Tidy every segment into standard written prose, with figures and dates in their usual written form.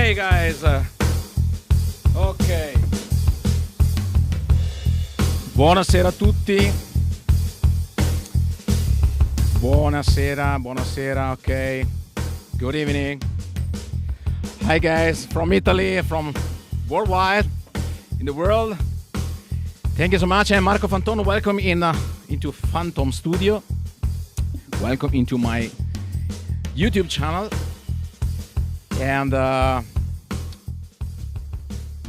Okay, guys. Ok. Buonasera a tutti. Buonasera. Okay. Good evening. Hi, guys, from Italy, from worldwide, in the world. Thank you so much. I'm Marco Fantone. Welcome into FantHome Studio. Welcome into my YouTube channel. And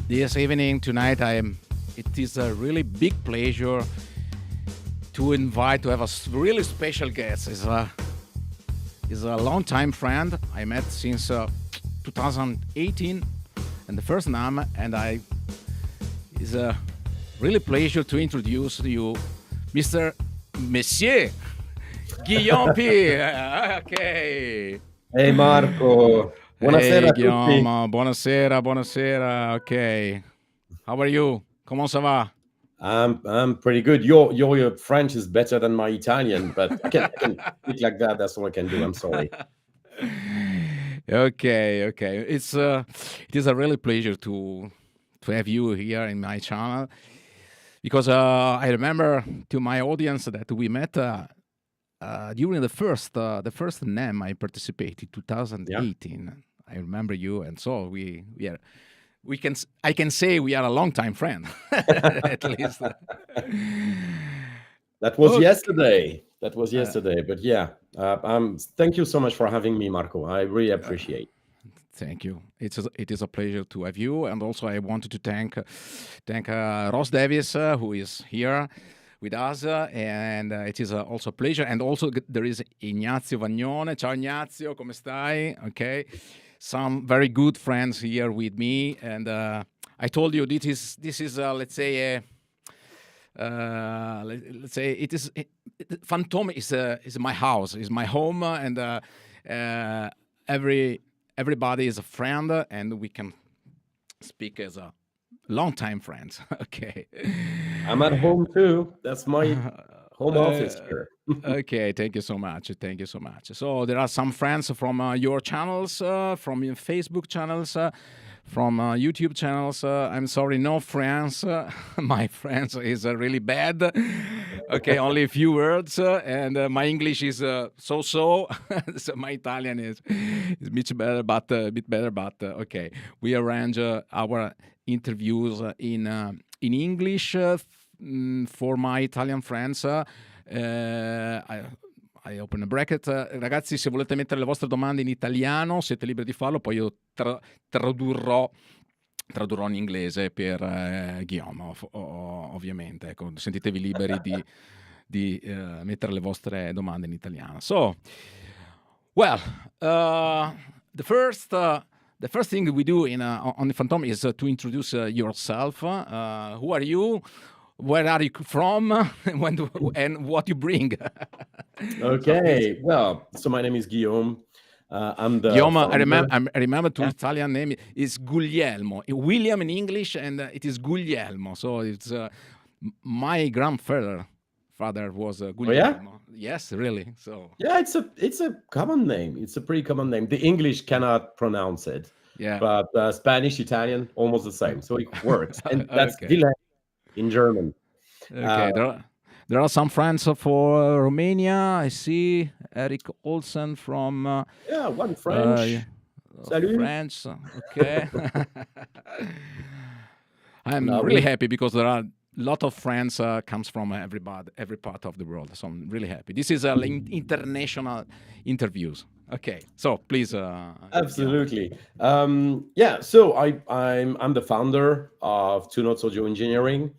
this evening, tonight, it is a really big pleasure to have a really special guest. Is a long-time friend I met since 2018, and the first name, and it's a really pleasure to introduce you, Monsieur Guillaume Pille. Okay. Hey Marco, buonasera Hey a tutti. Guillaume, buonasera. Okay. How are you? Comment ça va? I'm pretty good. Your French is better than my Italian, but I can speak like that. That's all I can do. I'm sorry. Okay. It is a really pleasure to have you here in my channel, because I remember to my audience that we met during the first NAM I participated, 2018. Yeah. I remember you, and so I can say we are a long time friend, at least. That was yesterday. But yeah, thank you so much for having me, Marco. I really appreciate. Thank you. It is a pleasure to have you, and also I wanted to thank Ross Davis, who is here with us, and it is also a pleasure. And also there is Ignazio Vagnone. Ciao Ignazio, come stai? Okay, some very good friends here with me, and I told you this is let's say FantHome is my house, is my home, and everybody is a friend, and we can speak as a long-time friends. Okay. I'm at home too. That's my home office here. Okay, thank you so much. So there are some friends from your channels, from your Facebook channels, from YouTube channels. I'm sorry, no friends. My friends is really bad. Okay, only a few words, and my English is so. So my Italian is much better, but a bit better. But okay, we arrange our interviews in English for my Italian friends. I open a bracket. Ragazzi, se volete mettere le vostre domande in italiano, siete liberi di farlo, poi io tradurrò in inglese per Guillaume, ovviamente. Ecco, sentitevi liberi di mettere le vostre domande in italiano. So, well, the first thing we do on the FantHome is to introduce yourself. Who are you? Where are you from? And what you bring? Okay. Well, so my name is Guillaume. I'm the Guillaume. founder. I remember the Italian name is Guglielmo. William in English, and it is Guglielmo. So it's my grandfather was Guglielmo. Oh, yeah? Yes, really. So yeah, it's a common name. It's a pretty common name. The English cannot pronounce it. Yeah. But Spanish, Italian, almost the same. So it works. And that's Okay. In German. Okay, there are some friends for Romania. I see Eric Olsen from one French. Salut. French. Okay. I'm really happy because there are a lot of friends comes from every part of the world. So I'm really happy. This is international interviews. Okay, so please. Absolutely. So I'm the founder of Two Notes Audio Engineering.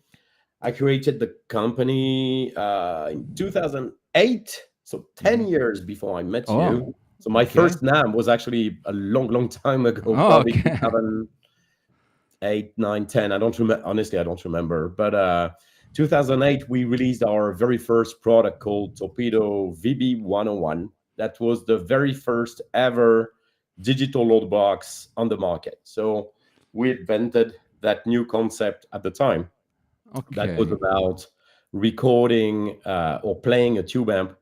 I created the company in 2008, so 10 years before I met you. So my first name was actually a long time ago, probably 2008, 9, 10. I don't remember. Honestly, I don't remember. But 2008, we released our very first product called Torpedo VB101. That was the very first ever digital load box on the market. So we invented that new concept at the time. Okay. That was about recording or playing a tube amp,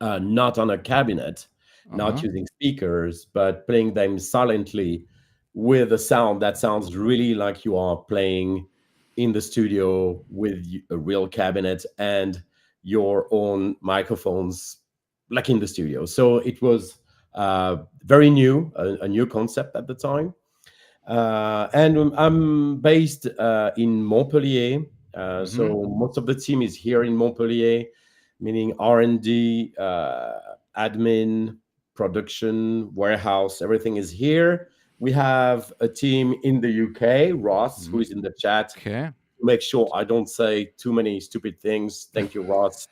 not on a cabinet, not using speakers, but playing them silently with a sound that sounds really like you are playing in the studio with a real cabinet and your own microphones, like in the studio. So it was very new, a new concept at the time. And I'm based in Montpellier. So most of the team is here in Montpellier, meaning R&D, admin, production, warehouse, everything is here. We have a team in the UK, Ross, who is in the chat. Okay. Make sure I don't say too many stupid things. Thank you, Ross.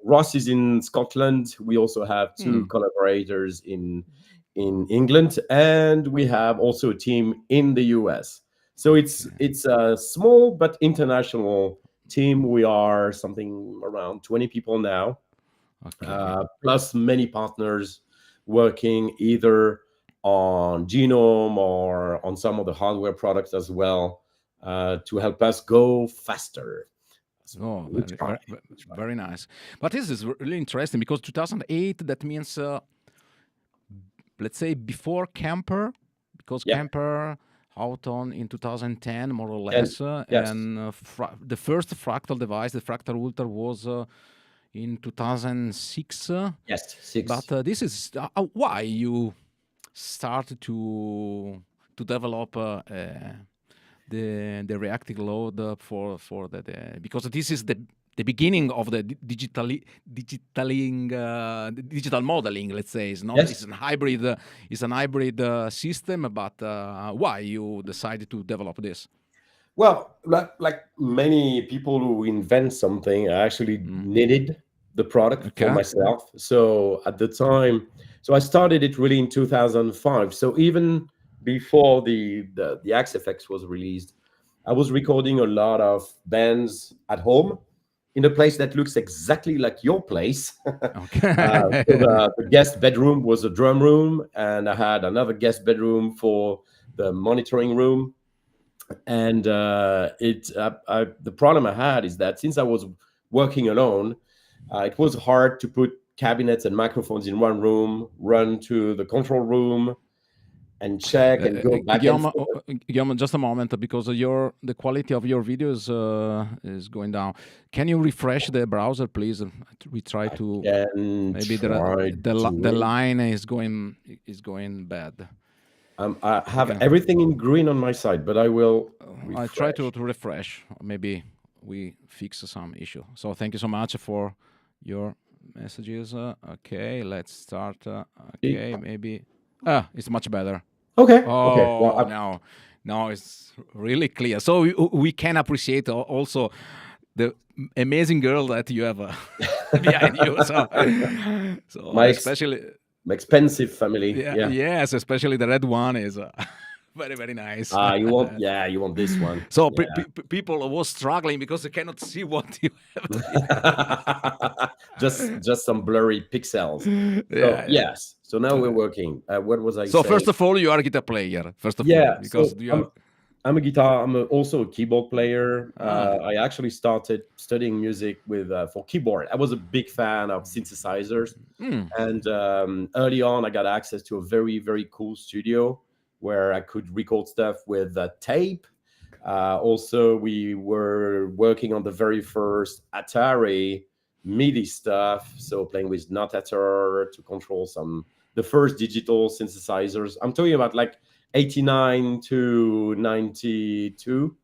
Ross is in Scotland. We also have two collaborators in England, and we have also a team in the US. So it's a small but international team. We are something around 20 people now, plus many partners working either on Genome or on some of the hardware products as well, to help us go faster. Oh, very nice. But this is really interesting because 2008, that means, let's say, before Camper, because Camper out on in 2010, more or less, and the first fractal device, the Fractal Ultra, was in 2006. Yes, 6. But this is why you started to develop the reactive load for the because this is the beginning of the digital modeling. Let's say it's not it's an hybrid system. But why you decided to develop this? Well, like many people who invent something, I actually needed the product for myself. So at the time, so I started it really in 2005. So even before the XFX was released, I was recording a lot of bands at home in a place that looks exactly like your place. So the guest bedroom was a drum room, and I had another guest bedroom for the monitoring room. And the problem I had is that since I was working alone, it was hard to put cabinets and microphones in one room, run to the control room, and check and go back. Guillaume, just a moment, because the quality of your videos is going down. Can you refresh the browser, please? We try to. Maybe the line is going bad. I have everything in green on my side, but I will. I try to refresh. Maybe we fix some issue. So thank you so much for your messages. Okay, let's start. Okay, maybe. It's much better. Okay. Oh, okay. Well, now it's really clear. So we can appreciate also the amazing girl that you have behind you. So my especially expensive family. Yes, especially the red one is very, very nice. You want this one. So people were struggling because they cannot see what you have. just some blurry pixels. So, yes. So now we're working. What was I saying? So first of all, you are a guitar player. First of all, because I'm a guitar. I'm also a keyboard player. I actually started studying music for keyboard. I was a big fan of synthesizers, and early on, I got access to a very, very cool studio where I could record stuff with tape. Also, we were working on the very first Atari MIDI stuff, so playing with notator to control the first digital synthesizers. I'm talking about like 89 to 92,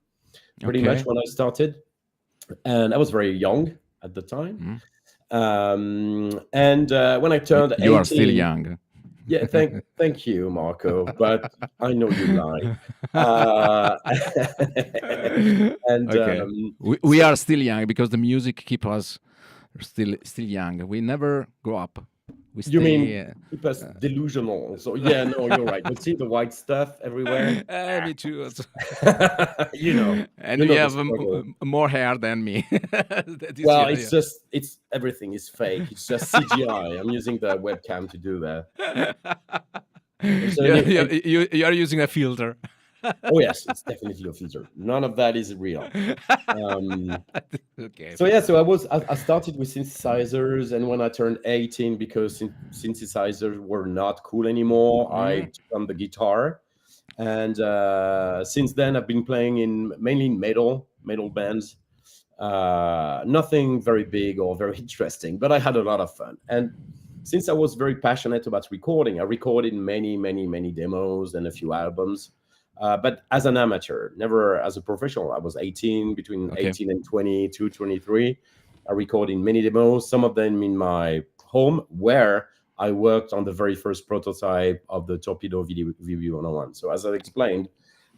pretty much when I started. And I was very young at the time. And when I turned 18... You are still young. Yeah, thank you, Marco. But I know you lie. We are still young because the music keeps us still young. We never grow up. You mean keep us delusional? So no, you're right. You see the white stuff everywhere. Me too. And you have more hair than me. Well, it's everything is fake. It's just CGI. I'm using the webcam to do that. You are using a filter. Oh yes, it's definitely a filter. None of that is real. Um, Okay. so yeah, I started with synthesizers, and when I turned 18, because synthesizers were not cool anymore, I Mm, took on the guitar, and since then I've been playing in mainly metal bands. Nothing very big or very interesting, but I had a lot of fun. And since I was very passionate about recording, I recorded many demos and a few albums. But as an amateur, never as a professional. I was 18, between okay. 18 and 22, 23. I recorded many demos, some of them in my home, where I worked on the very first prototype of the Torpedo VB101. So as I explained,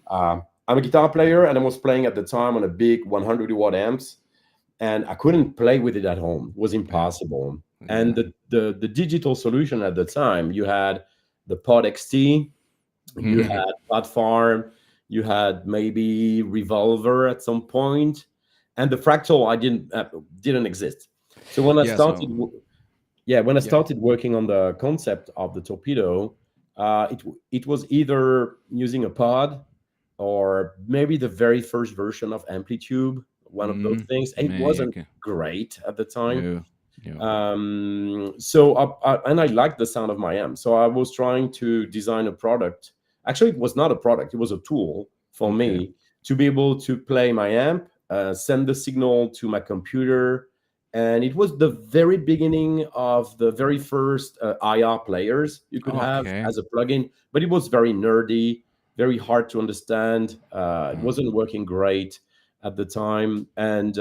I'm a guitar player, and I was playing at the time on a big 100-watt amps, and I couldn't play with it at home. It was Yeah. impossible. And Yeah. the digital solution at the time, you had the Pod XT, you had Platform, you had maybe Revolver at some point, and the Fractal I didn't exist. So when I Yeah. started, So when I yeah. started working on the concept of the Torpedo, it was either using a pod or maybe the very first version of Amplitude, one of those things. It Yeah. wasn't Okay. great at the time. No. Yeah. And I liked the sound of my amp. So I was trying to design a product. Actually, it was not a product, it was a tool for Okay. me to be able to play my amp, send the signal to my computer. And it was the very beginning of the very first IR players you could have Okay. as a plugin, but it was very nerdy, very hard to understand. It Mm. wasn't working great at the time, and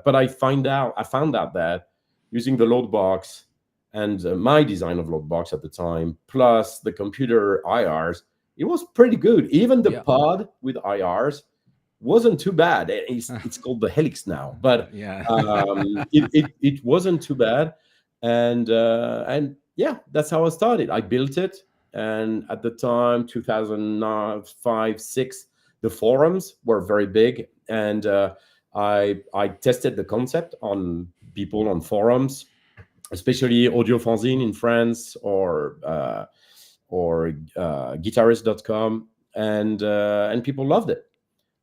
but I found out that using the load box and my design of load box at the time, plus the computer IRs, it was pretty good. Even the Yeah. pod with IRs wasn't too bad. It's called the Helix now, but Yeah. it wasn't too bad. And yeah, that's how I started. I built it, and at the time, 2005, six, the forums were very big, and I tested the concept on people on forums, especially Audio Fanzine in France, or Guitarist.com, and people loved it.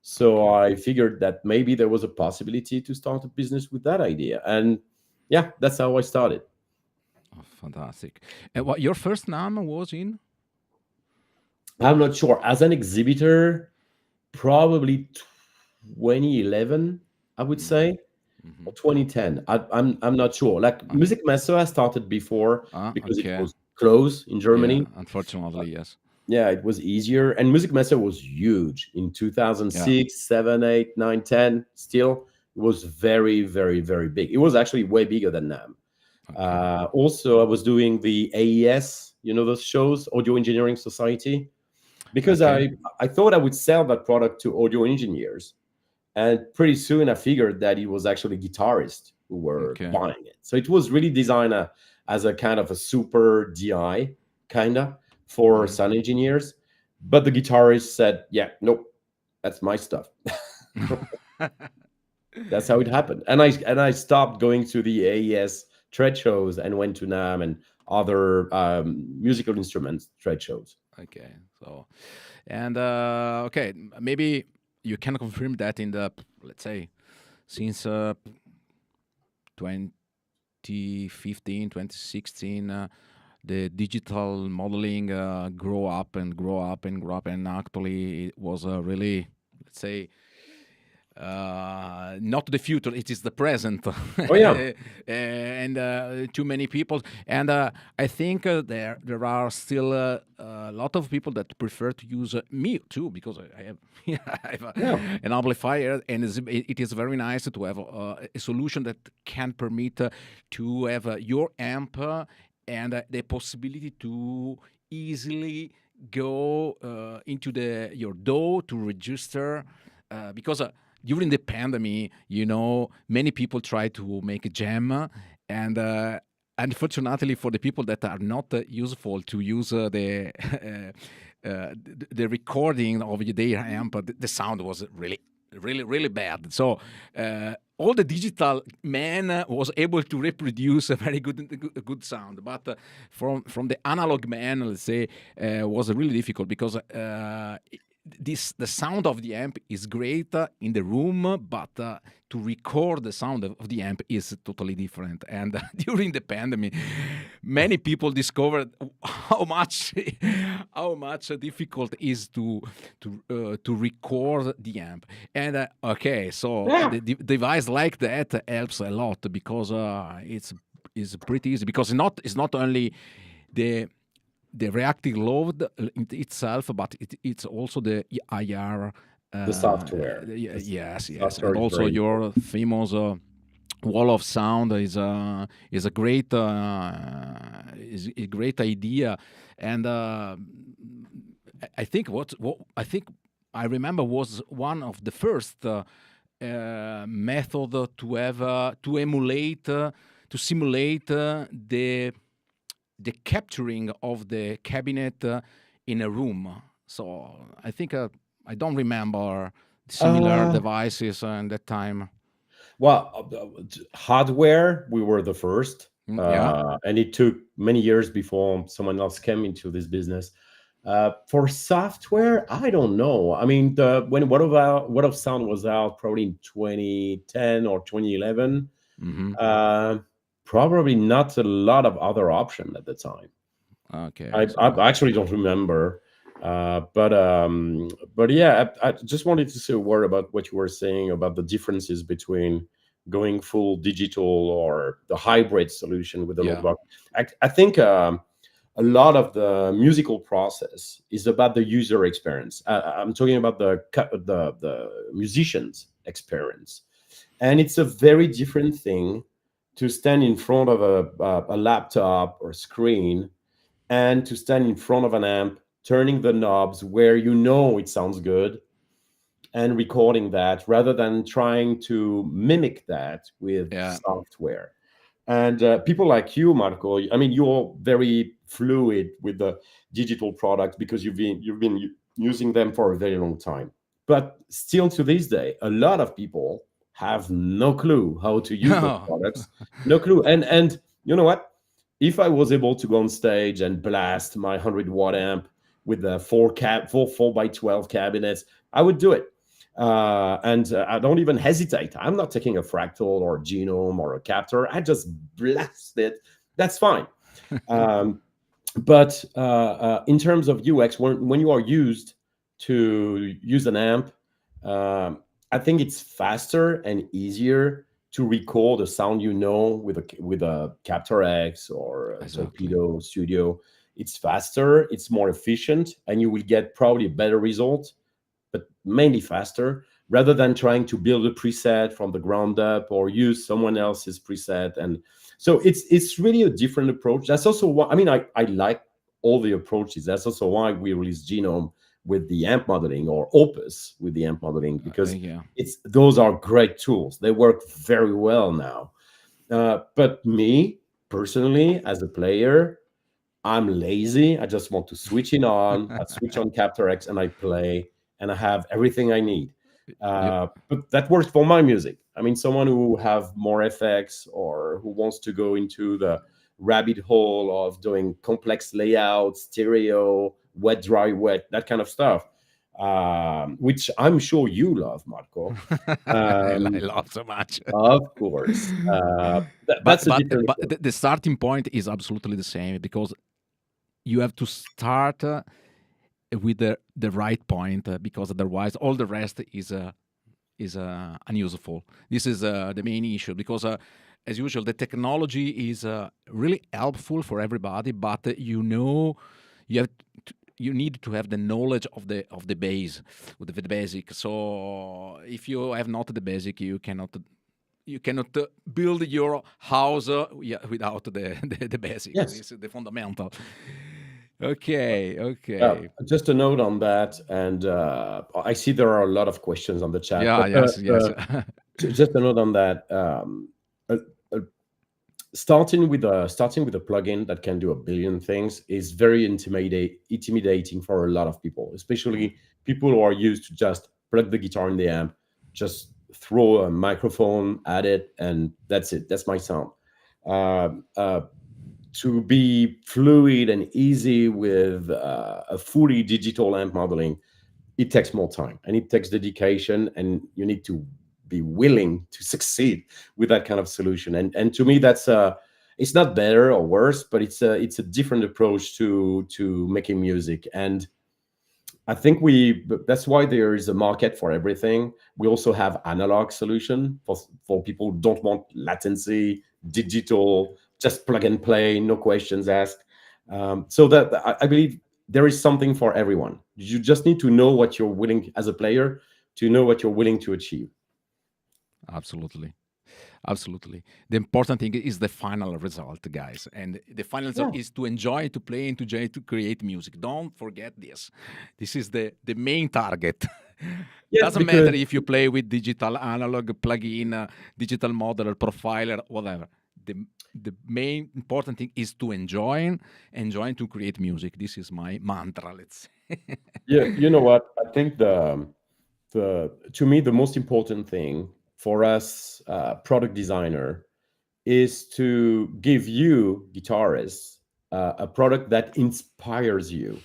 So Okay. I figured that maybe there was a possibility to start a business with that idea, and yeah, that's how I started. Oh, fantastic. And what your first name was in? I'm not sure. As an exhibitor, probably 2011, I would Mm-hmm. say, Mm-hmm. or 2010. I'm not sure. Like Okay. Music Messe, I started before because it Okay. was closed in Yeah. Germany. Unfortunately, yes. Yeah, it was easier. And Music Messe was huge in Yeah. 2006, 7, 8, 9, 10. Still, it was very big. It was actually way bigger than NAM. Okay. Also, I was doing the AES, those shows, Audio Engineering Society, because Okay. I thought I would sell that product to audio engineers. And pretty soon I figured that it was actually guitarists who were Okay. buying it. So it was really designed as a kind of a super DI, kind of, for Mm-hmm. sound engineers. But the guitarist said, yeah, nope, that's my stuff. That's how it happened. And I stopped going to the AES trade shows and went to NAM and other musical instruments trade shows. Okay. So, and okay, maybe you can confirm that in the, let's say, since 2015, 2016, the digital modeling grow up and grow up and grow up, and actually it was really, let's say, not the future, it is the present. Oh, yeah. And too many people, and I think there are still a lot of people that prefer to use me too, because I have I have Yeah. an amplifier, and it is very nice to have a solution that can permit to have your amp and the possibility to easily go into your DAW to register, because during the pandemic, many people try to make a jam, and unfortunately for the people that are not useful to use the recording of their amp, the sound was really bad. So all the digital man was able to reproduce a very good sound, but from the analog man, let's say, was really difficult, because the sound of the amp is great in the room, but to record the sound of the amp is totally different. And during the pandemic, many people discovered how much difficult is to record the amp. And okay, so Yeah. the device like that helps a lot, because it's pretty easy, because it's not only the reactive load itself, but it's also the IR. The software. Yes, Software and is also very important. your famous wall of sound is a great is a great idea. And I think what I remember was one of the first method to have to emulate to simulate the capturing of the cabinet in a room. So I think I don't remember similar Uh, devices in that time. well, hardware, we were the first, Yeah. and it took many years before someone else came into this business. For software, I don't know. I mean, when What of Sound was out, probably in 2010 or 2011. Hmm. Probably not a lot of other option at the time. Okay. I actually don't remember. But yeah, I just wanted to say a word about what you were saying about the differences between going full digital or the hybrid solution with the Yeah. notebook. I think a lot of the musical process is about the user experience. I'm talking about the musician's experience, and it's a very different thing to stand in front of a laptop or screen, and to stand in front of an amp, turning the knobs where you know it sounds good, and recording that, rather than trying to mimic that with Yeah. software. And people like you, Marco, I mean, you're very fluid with the digital products because you've been using them for a very long time. But still, to this day, a lot of people have no clue how to use those No. products. No clue. And you know what? If I was able to go on stage and blast my 100-watt amp with the four by 12 cabinets, I would do it. And I don't even hesitate. I'm not taking a fractal or genome or a captor. I just blast it. That's fine. Um, but in terms of UX, when you are used to use an amp, I think it's faster and easier to record a sound, with a Captor X or a Exactly. Torpedo Studio. It's faster, it's more efficient, and you will get probably a better result, but mainly faster, rather than trying to build a preset from the ground up or use someone else's preset. And so it's really a different approach. That's also why, I mean, I like all the approaches. That's also why we released Genome with the amp modeling, or Opus with the amp modeling, because Yeah. those are great tools. They work very well now. But me personally, as a player, I'm lazy. I just want to switch it on. I switch on Captor X and I play, and I have everything I need. You, But that works for my music. I mean, someone who have more effects, or who wants to go into the rabbit hole of doing complex layouts, stereo, wet, dry, wet, that kind of stuff, which I'm sure you love, Marco. I Um, love so much. of course, but that's a but different but approach. the starting point is absolutely the same, because you have to start with the right point, because otherwise all the rest is unuseful. This is the main issue, because as usual the technology is really helpful for everybody, but you have you need to have the knowledge of the base, with the basic. So if you have not the basic, you cannot build your house without the basic. Yes. This is the fundamental. Okay, okay. Just a note on that, and I see there are a lot of questions on the chat, Yeah, but yes, yes. just a note on that. Uh, uh, starting with a plugin that can do a billion things is very intimidating for a lot of people, especially people who are used to just plug the guitar in the amp, just throw a microphone at it, and that's it. That's my sound. Um, uh, to be fluid and easy with a fully digital amp modeling, it takes more time and it takes dedication, and you need to be willing to succeed with that kind of solution. And to me, that's it's not better or worse, but it's a different approach to making music. And I think that's why there is a market for everything. We also have analog solution for people who don't want latency, digital, just plug and play, no questions asked. So that I believe there is something for everyone. You just need to know what you're willing as a player, to know what you're willing to achieve. Absolutely. Absolutely. The important thing is the final result, guys. And the final result is to enjoy, to play, and to enjoy, to create music. Don't forget this. This is the main target. Yes, Doesn't matter if you play with digital, analog, plug-in, digital modeler, profiler, whatever. The main important thing is to enjoy to create music. This is my mantra, let's say. Yeah, you know what? I think to me, the most important thing for us, product designer, is to give you, guitarists, a product that inspires you.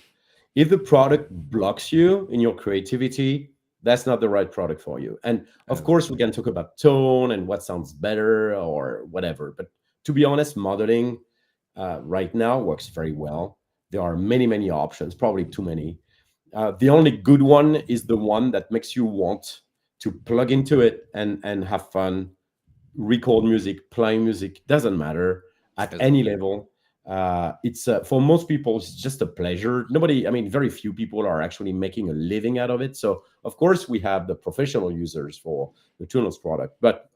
If the product blocks you in your creativity, that's not the right product for you. And of course, we can talk about tone and what sounds better or whatever. But to be honest, modeling right now works very well. There are many, many options, probably too many. The only good one is the one that makes you want to plug into it and have fun, record music, play music, doesn't matter at any level. It's for most people, it's just a pleasure. Very few people are actually making a living out of it. So of course we have the professional users for the Two Notes product, but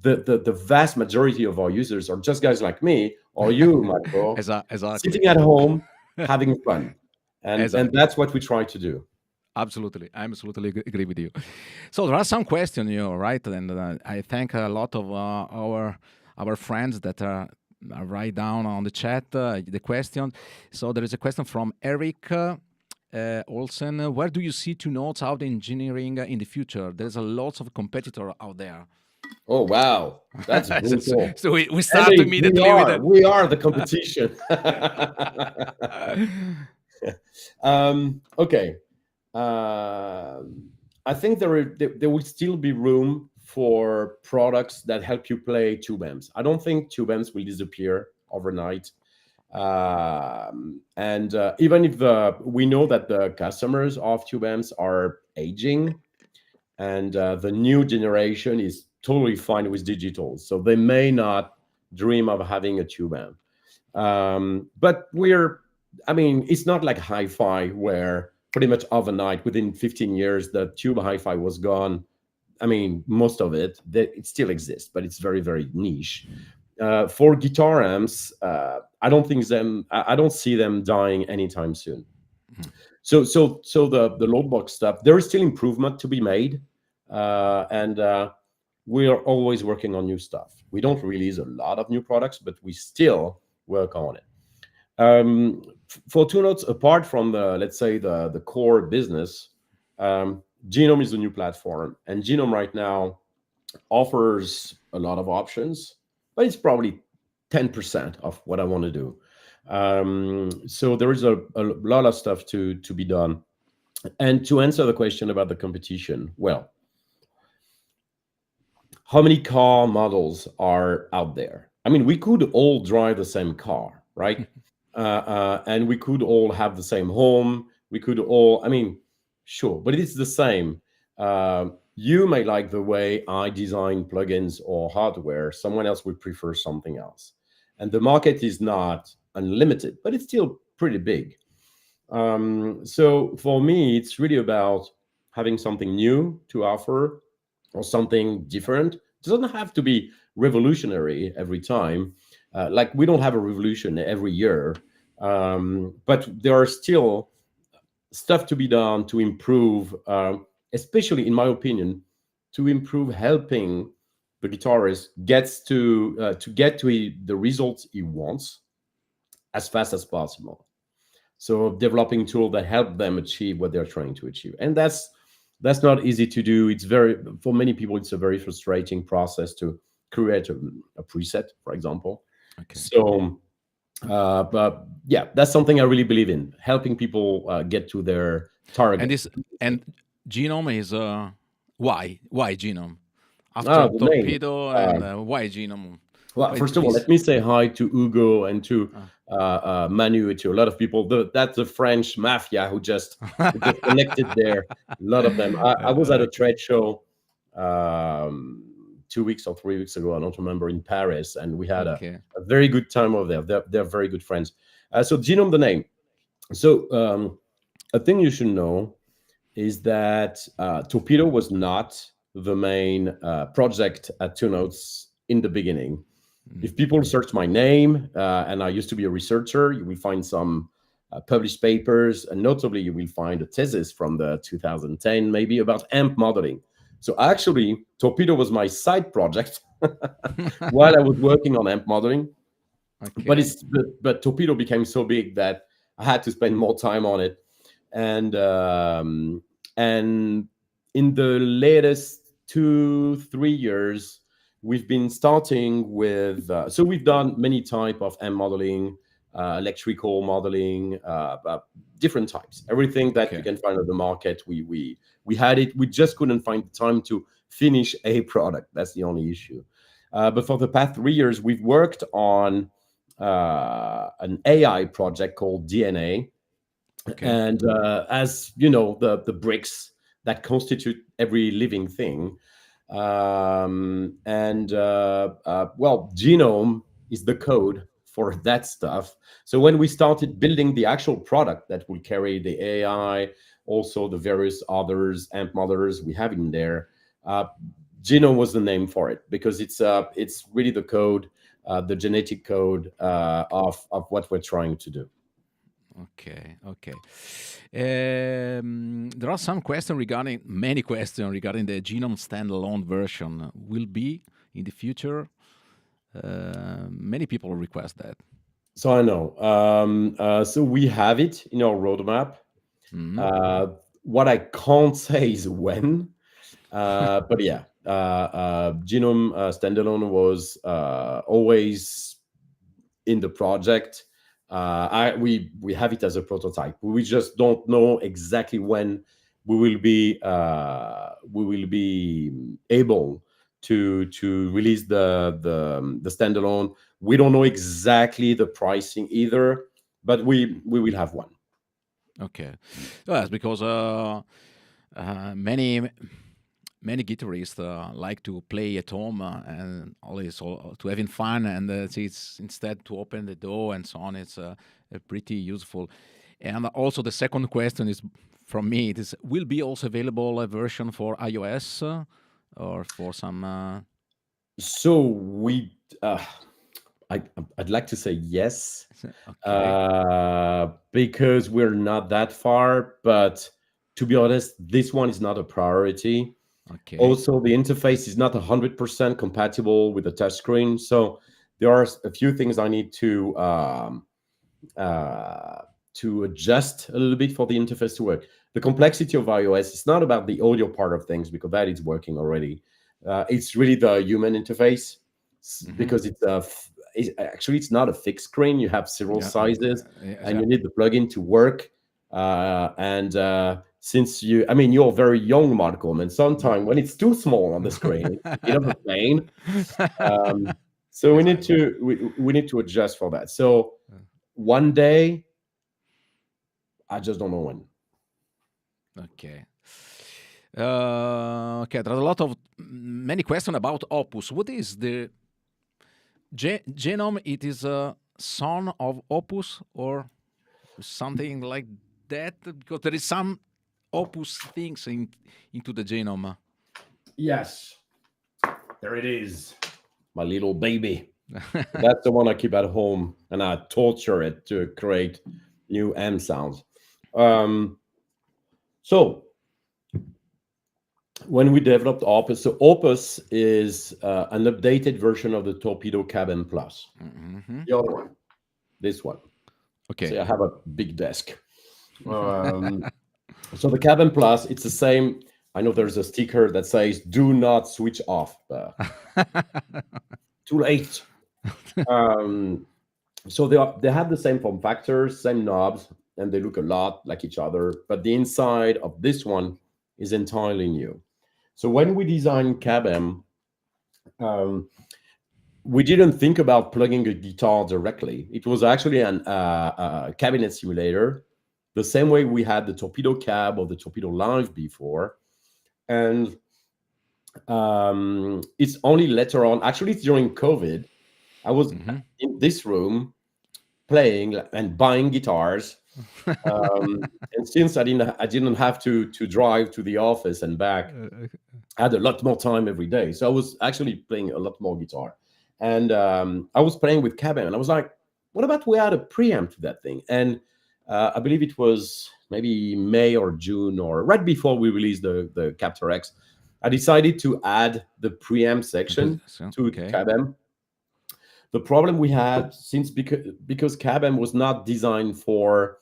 the vast majority of our users are just guys like me or you, Marco, exactly. sitting at home having fun. And that's what we try to do. Absolutely. I absolutely agree with you. So there are some questions, right? And I thank a lot of our friends that write down on the chat the question. So there is a question from Eric Olsen. Where do you see Two Notes out engineering in the future? There's a lot of competitor out there. Oh, wow. That's brutal. So we start immediately with we are the competition. Okay. I think there will still be room for products that help you play tube amps. I don't think tube amps will disappear overnight. And even if we know that the customers of tube amps are aging, and the new generation is totally fine with digital, so they may not dream of having a tube amp. But it's not like hi-fi where pretty much overnight, within 15 years, the tube hi-fi was gone. Most of it still exists, but it's very, very niche. For guitar amps, I don't see them dying anytime soon. So the load box stuff, there is still improvement to be made, and we are always working on new stuff. We don't release a lot of new products, but we still work on it. For Two Notes, apart from the core business, Genome is a new platform, and Genome right now offers a lot of options, but it's probably 10% of what I want to do. So there is a lot of stuff to be done. And to answer the question about the competition, well, how many car models are out there? We could all drive the same car, right? And we could all have the same home. We could all, sure, but it's the same. You may like the way I design plugins or hardware. Someone else would prefer something else. And the market is not unlimited, but it's still pretty big. So for me, it's really about having something new to offer or something different. It doesn't have to be revolutionary every time. Like we don't have a revolution every year, but there are still stuff to be done to improve, especially in my opinion, to improve helping the guitarist get to the results he wants as fast as possible. So developing tools that help them achieve what they're trying to achieve, and that's not easy to do. For many people, it's a very frustrating process to create a preset, for example. Okay. So, but yeah, that's something I really believe in, helping people get to their target. And Genome is why Genome? After The name. torpedo and why Genome? Well, Why first of all, this? let me say hi to Hugo and to Manu, to a lot of people. That's the French mafia who just connected there. A lot of them. I was at a Okay. trade show 2 weeks or 3 weeks ago. I don't remember, in Paris, and we had a Okay. very good time over there. They're very good friends. So Genome, the name. So a thing you should know is that Torpedo was not the main project at Two Notes in the beginning. If people search my name, and I used to be a researcher, you will find some published papers, and notably you will find a thesis from the 2010 maybe about AMP modeling. So actually, Torpedo was my side project while I was working on AMP modeling. But Okay. but Torpedo became so big that I had to spend more time on it, and in the latest 2-3 years, we've been starting with. So we've done many type of M modeling, electrical modeling, different types, everything that you Okay. can find on the market. We had it. We just couldn't find the time to finish a product. That's the only issue. But for the past 3 years, we've worked on an AI project called DNA. Okay. And as you know, the bricks that constitute every living thing. Well, Genome is the code for that stuff. So when we started building the actual product that will carry the AI, also the various others, AMP modelers we have in there, Genome was the name for it, because it's really the code, the genetic code of what we're trying to do. Okay. Okay. There are many questions regarding the Genome standalone version. Will be in the future. Many people request that. So I know. So we have it in our roadmap. What I can't say is when, but yeah, Genome standalone was always in the project. We have it as a prototype. We just don't know exactly when we will be able to release the standalone. We don't know exactly the pricing either, but we will have one. Okay. Yes, because many guitarists like to play at home and always to having fun, and it's instead to open the door and so on. It's pretty useful. And also the second question is from me. It is, will be also available a version for iOS or for some. So I'd like to say yes, Okay. because we're not that far. But to be honest, this one is not a priority. Okay. Also, the interface is not 100% compatible with the touchscreen. So there are a few things I need to adjust a little bit for the interface to work. The complexity of iOS is not about the audio part of things, because that is working already. It's really the human interface, because actually it's not a fixed screen. You have several Yeah. sizes, and Yeah. you need the plugin to work. Since you're very young, Malcolm, and sometimes when it's too small on the screen, it's a bit of a pain. So Exactly. we need to adjust for that. So one day, I just don't know when. Okay. Okay, there are a lot of many questions about Opus. What is the Genome? It is a son of Opus or something like that? Because there is some Opus things into the Genome. Yes, there it is, my little baby. That's the one I keep at home, and I torture it to create new M sounds. So when we developed Opus, so Opus is an updated version of the Torpedo Cabin Plus. The other one, this one. Okay. See, I have a big desk. So the Cabin Plus, it's the same. I know there's a sticker that says "Do not switch off." Too late. So they have the same form factors, same knobs, and they look a lot like each other. But the inside of this one is entirely new. So when we designed Cabem, we didn't think about plugging a guitar directly. It was actually a cabinet simulator, the same way we had the Torpedo Cab or the Torpedo Live before. And it's only later on, actually it's during COVID, I was in this room playing and buying guitars. And since I didn't have to drive to the office and back, I had a lot more time every day. So I was actually playing a lot more guitar. And I was playing with Cabin, and I was like, what about we add a preamp to that thing? And I believe it was maybe May or June, or right before we released the Captor X, I decided to add the preamp section to Cabin. The problem we had, since because Cabin was not designed for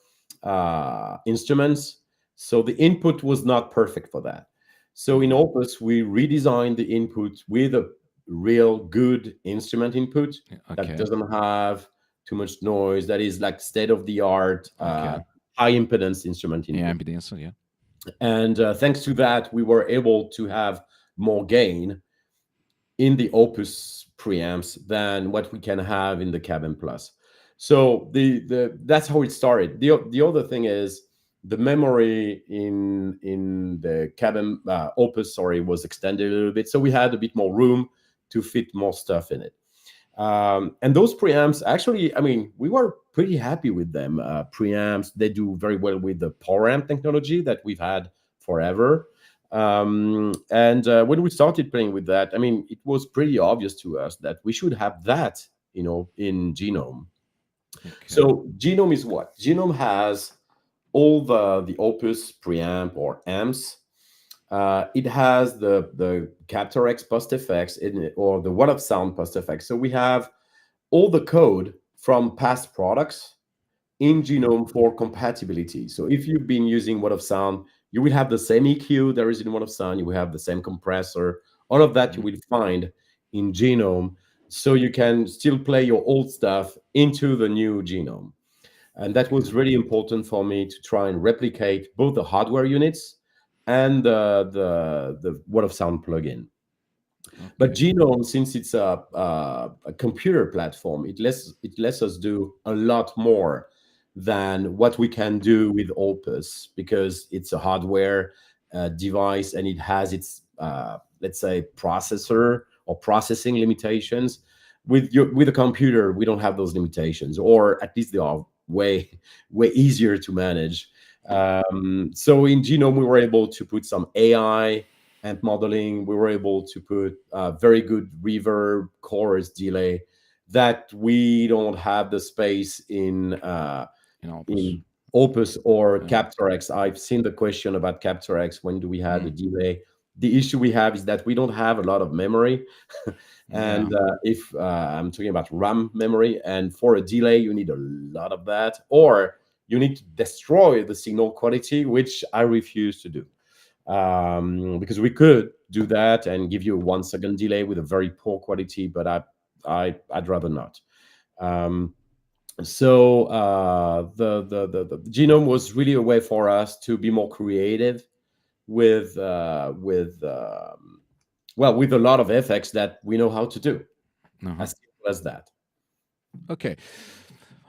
instruments, so the input was not perfect for that. So in Opus, we redesigned the input with a real good instrument input that doesn't have too much noise, that is like state-of-the-art, high impedance instrument input. Yeah, impedance, yeah. And thanks to that, we were able to have more gain in the Opus preamps than what we can have in the Cabin Plus. So that's how it started. The other thing is the memory in the Cabin Opus, was extended a little bit, so we had a bit more room to fit more stuff in it. And those preamps, actually, I mean, we were pretty happy with them. Preamps, they do very well with the power amp technology that we've had forever. And when we started playing with that, I mean, it was pretty obvious to us that we should have that, in Genome. So Genome is what? Genome has all the Opus preamp or amps. It has the Captor X post effects or the What of Sound post effects. So we have all the code from past products in Genome for compatibility. So if you've been using What of Sound, you will have the same EQ there is in What of Sound. You will have the same compressor. All of that you will find in Genome, so you can still play your old stuff into the new Genome. And that was really important for me to try and replicate both the hardware units and the What of Sound plugin. But Genome, since it's a computer platform, it lets us do a lot more than what we can do with Opus, because it's a hardware device and it has its let's say processor or processing limitations. With a computer, we don't have those limitations, or at least they are way easier to manage. So in Genome, we were able to put some AI and modeling. We were able to put very good reverb, chorus, delay that we don't have the space in Opus or Captor X. I've seen the question about Captor X, when do we have the delay? The issue we have is that we don't have a lot of memory. And if I'm talking about RAM memory, and for a delay, you need a lot of that, or you need to destroy the signal quality, which I refuse to do. Because we could do that and give you a 1 second delay with a very poor quality, but I'd rather not. So the Genome was really a way for us to be more creative with a lot of effects that we know how to do. As simple as that. Okay,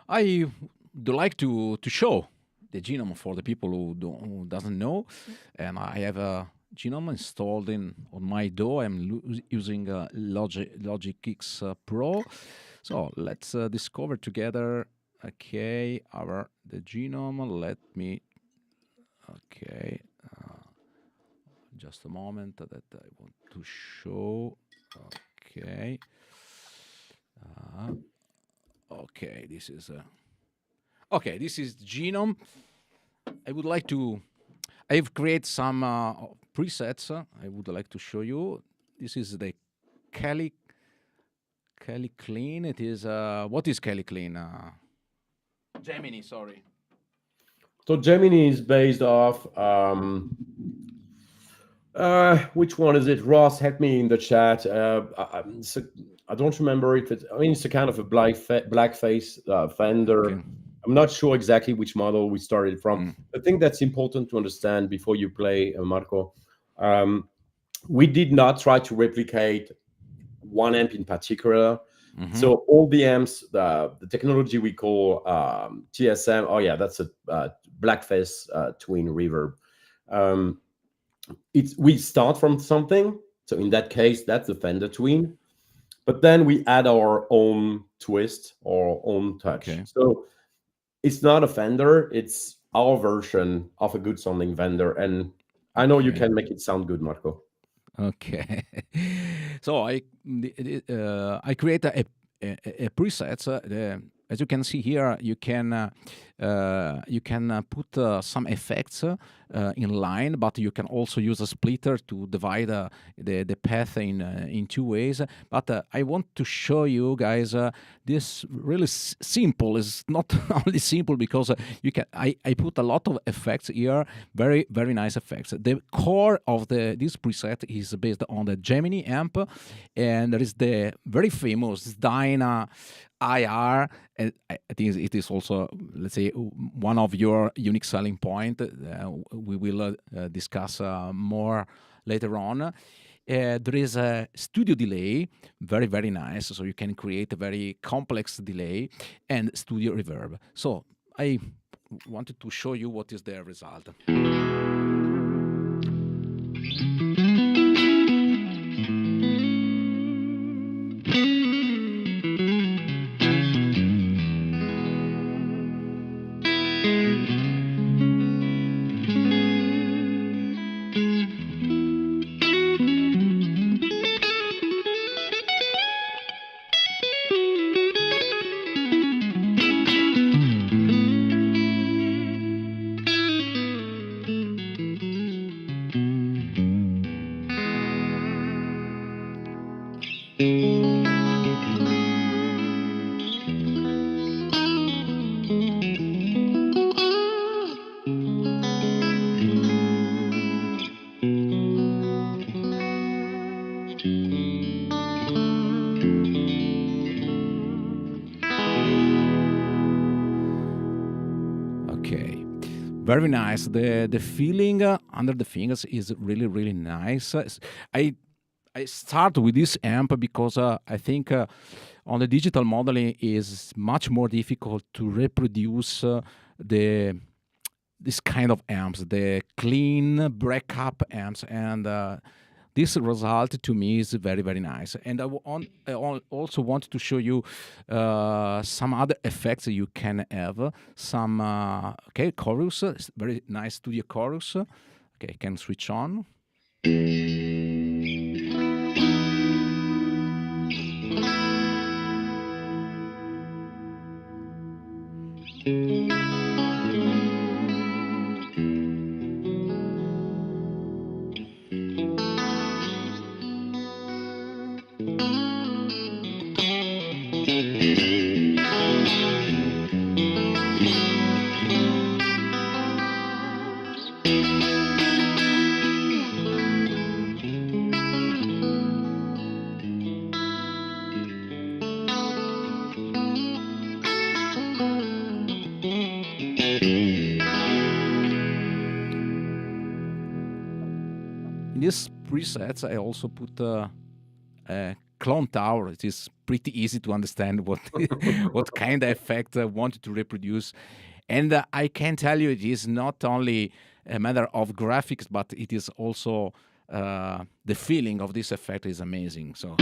I would like to show the Genome for the people who doesn't know, and I have a Genome installed on my DAW. I'm using Logic X Pro. So let's discover together. Okay, the Genome. Let me. Okay, just a moment that I want to show. Okay. Okay, this is Genome. I would like to. I've created some presets. I would like to show you. This is the Kelly Clean. It is what is Kelly Clean? Gemini, sorry. So Gemini is based off. Which one is it? Ross, help me in the chat. I don't remember if it's. I mean, it's a kind of a blackface Fender. Okay. I'm not sure exactly which model we started from. I think that's important to understand before you play, Marco. We did not try to replicate one amp in particular. So all the amps, the technology we call TSM, oh yeah, that's a blackface twin reverb. We start from something. So in that case, that's the Fender twin. But then we add our own twist, our own touch. Okay. So it's not a Fender, it's our version of a good sounding Fender. And I know you can make it sound good, Marco. Okay. So I create a preset. As you can see here, you can put some effects in line, but you can also use a splitter to divide the path in two ways. But I want to show you guys this really simple. Is not only simple because you can. I put a lot of effects here, very very nice effects. The core of this preset is based on the Gemini amp, and there is the very famous DynIR. And I think it is also, let's say, one of your unique selling point. We will discuss more later on. There is a studio delay, very, very nice. So you can create a very complex delay and studio reverb. So I wanted to show you what is the result. Very nice. The feeling under the fingers is really, really nice. I start with this amp because I think on the digital modeling is much more difficult to reproduce this kind of amps, the clean breakup amps, and this result to me is very, very nice. And I also want to show you some other effects you can have. Some chorus, very nice studio chorus. Okay, I can switch on. In these presets, I also put a clone tower. It is pretty easy to understand what what kind of effect I wanted to reproduce. And I can tell you it is not only a matter of graphics, but it is also the feeling of this effect is amazing. So.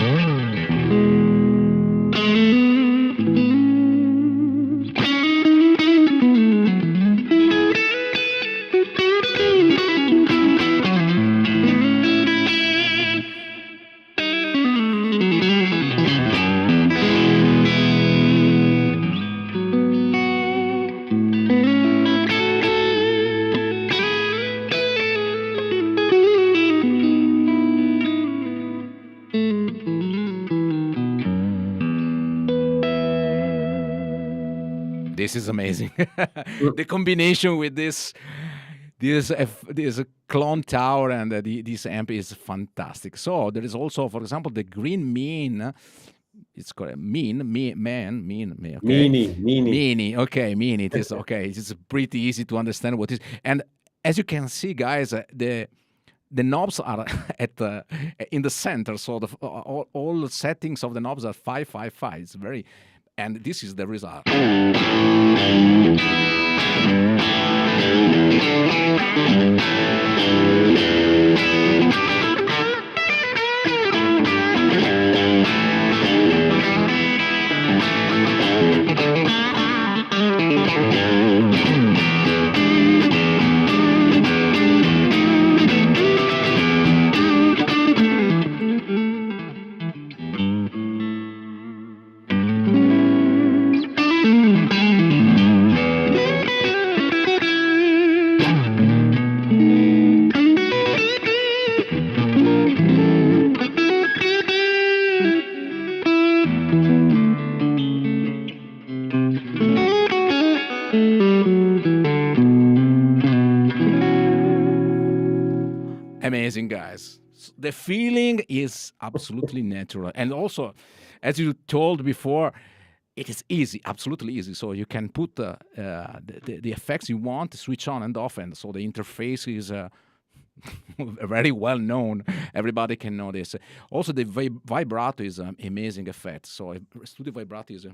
This is amazing. The combination with this clone tower and this amp is fantastic. So there is also, for example, the green mean it's correct. Man, me. Okay, Mini. Okay, mean. It is okay. It's pretty easy to understand what is. And as you can see, guys, the knobs are at in the center. So all the settings of the knobs are 555. It's very, and this is the result. Amazing, guys. The feeling is absolutely natural. And also, as you told before, it is easy, absolutely easy. So you can put the effects you want, switch on and off. And so the interface is very well known. Everybody can know this. Also, the vibrato is an amazing effect. So a studio vibrato is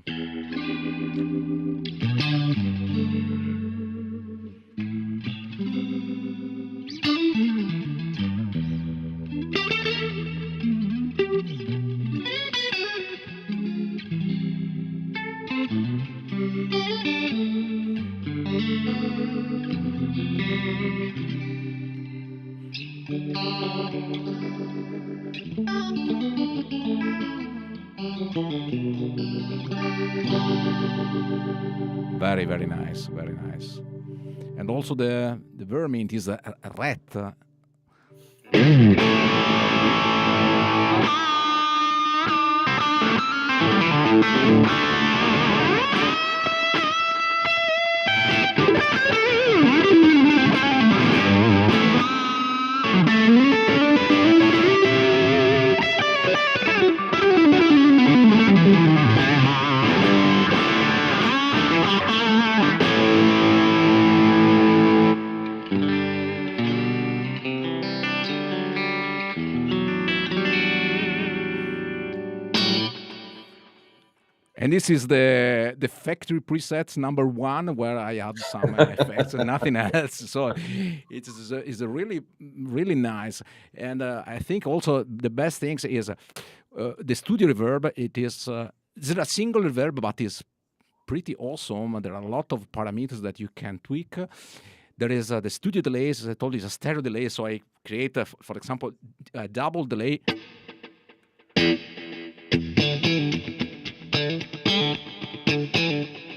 very, very nice, very nice. And also the vermin is a rat. And this is the factory presets number 1, where I add some effects and nothing else. So it's a really, really nice. And I think also the best things is the studio reverb. It's a single reverb, but it's pretty awesome. There are a lot of parameters that you can tweak. There is the studio delays. As I told you, it's a stereo delay. So I create, for example, a double delay.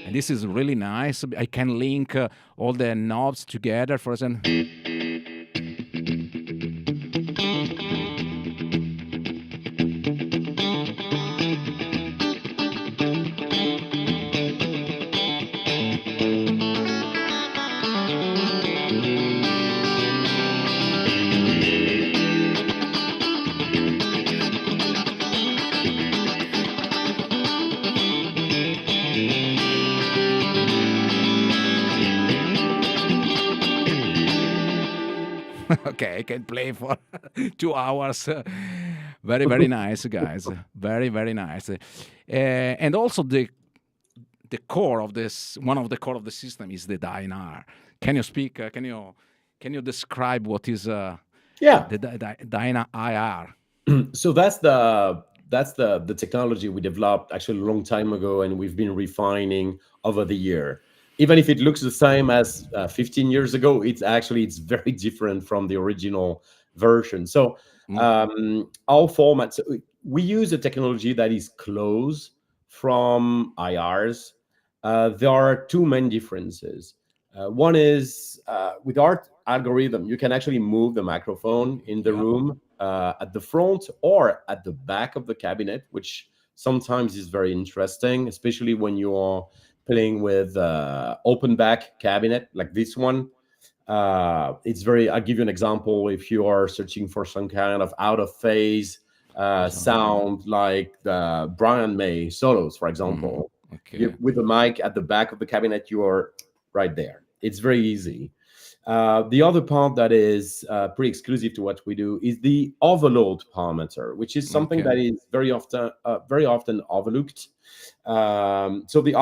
And this is really nice. I can link all the knobs together, for example. Okay, I can play for 2 hours. Very, very nice, guys. Very, very nice. And also the core of this, one of the core of the system is the DynIR. Can you speak? Can you describe what is the DynIR? So that's the technology we developed actually a long time ago, and we've been refining over the year. Even if it looks the same as 15 years ago, it's very different from the original version. So our format, so we use a technology that is closed from IRs. There are 2 main differences. One is with our algorithm, you can actually move the microphone in the room at the front or at the back of the cabinet, which sometimes is very interesting, especially when you are playing with open back cabinet like this one. It's very, I'll give you an example. If you are searching for some kind of out of phase sound, like the Brian May solos, for example. Okay. With the mic at the back of the cabinet, you are right there. It's very easy. The other part that is pretty exclusive to what we do is the overload parameter, which is something Okay. that is very often overlooked. So the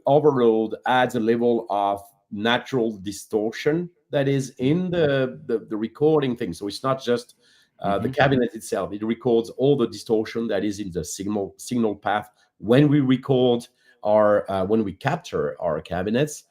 overload adds a level of natural distortion that is in the recording thing. So it's not just the cabinet itself; it records all the distortion that is in the signal path when we record our when we capture our cabinets.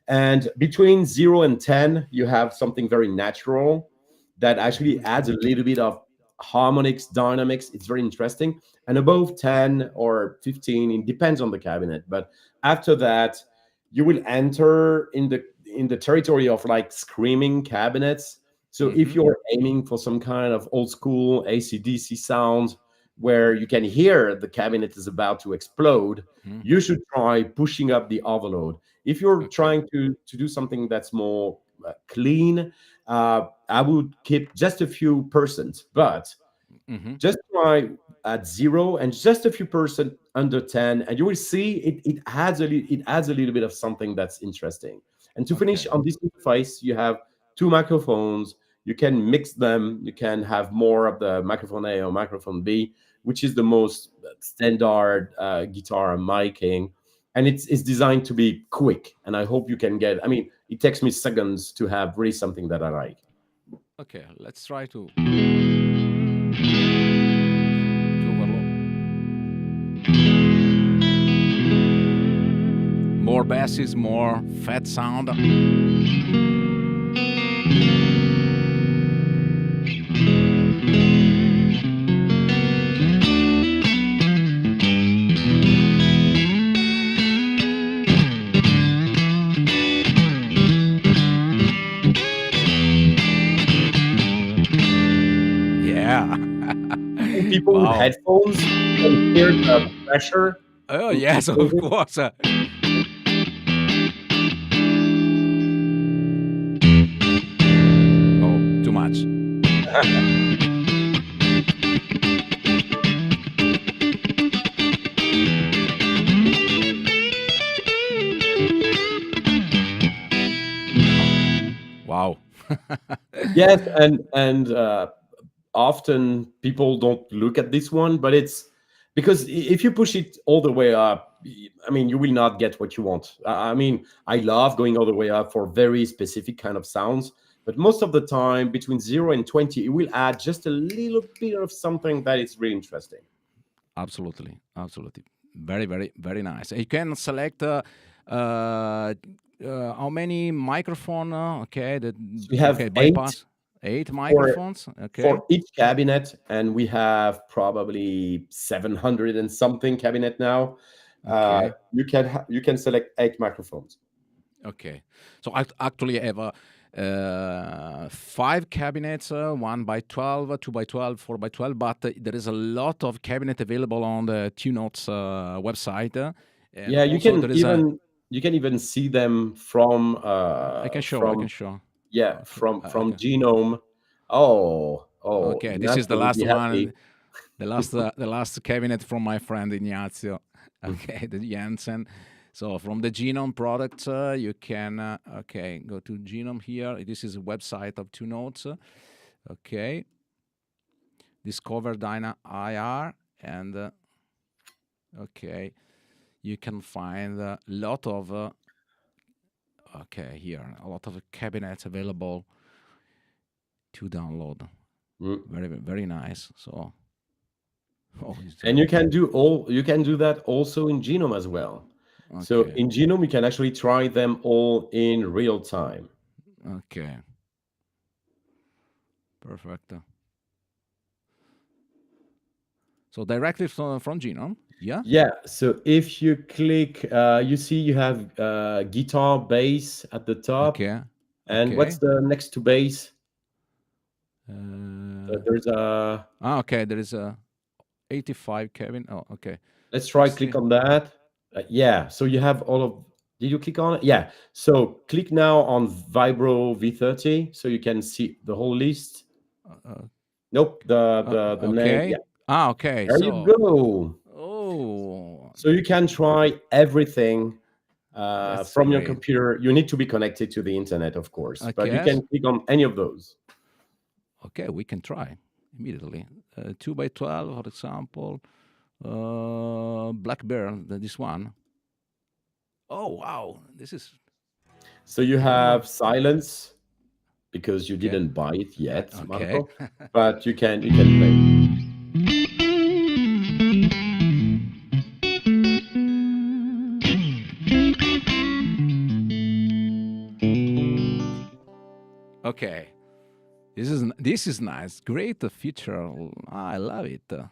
And between 0 and 10, you have something very natural that actually adds a little bit of harmonics, dynamics. It's very interesting. And above 10 or 15, it depends on the cabinet. But after that, you will enter in the territory of like screaming cabinets. So if you're aiming for some kind of old school AC/DC sound where you can hear the cabinet is about to explode, you should try pushing up the overload. If you're trying to do something that's more clean, I would keep just a few percent, but just try at 0 and just a few percent under 10, and you will see it adds a little bit of something that's interesting. And to finish, on this interface, you have two microphones. You can mix them. You can have more of the microphone A or microphone B, which is the most standard guitar miking. And it's designed to be quick. And I hope you can get, I mean, it takes me seconds to have really something that I like. Okay, let's try to overload. More basses, more fat sound. People with headphones can hear the pressure. Oh, yes, of course. Oh, too much. Wow. Yes, and often people don't look at this one, but it's because if you push it all the way up, I mean, you will not get what you want. I mean, I love going all the way up for very specific kind of sounds, but most of the time between 0 and 20, it will add just a little bit of something that is really interesting. Absolutely, absolutely. Very, very, very nice. You can select how many microphone? Okay, that we have bypass. 8 microphones. For each cabinet, and we have probably 700 and something cabinet now. You can select 8 microphones. Okay, so I actually have 5 cabinets, 1 by 12, 2 by 12, 4 by 12. But there is a lot of cabinet available on the TuneNotes website. Yeah, you can even see them from. I can show. Yeah, from Genome. Oh. Okay, this is the last one. The last cabinet from my friend Ignazio. Okay, the Jensen. So from the Genome product, you can go to Genome here. This is a website of TuneNotes. Okay, discover DynIR, and okay, you can find a lot of here a lot of cabinets available to download. Very, very nice. So, and you can do that also in Genome as well. Okay. So in Genome, you can actually try them all in real time. Okay. Perfect. So directly from Genome, yeah? Yeah, so if you click, you see you have guitar, bass at the top. Okay. And what's the next to bass? There's a... there is a 85 cabin. Oh, okay. Let's try click on that. Yeah, so you have all of... Did you click on it? Yeah. So click now on Vibro V30 so you can see the whole list. Nope, the name. Yeah. Okay. There you So, go. oh, So you can try everything that's from your great. computer. You need to be connected to the internet, of course, but you Okay. can click on any of those. Okay, we can try immediately. 2 by 12, for example. Black Bear, this one. Oh, wow. This is So you really have silence because you okay. didn't buy it yet, Okay. Marco, but you can play. Okay. This is nice. Great feature. I love it. I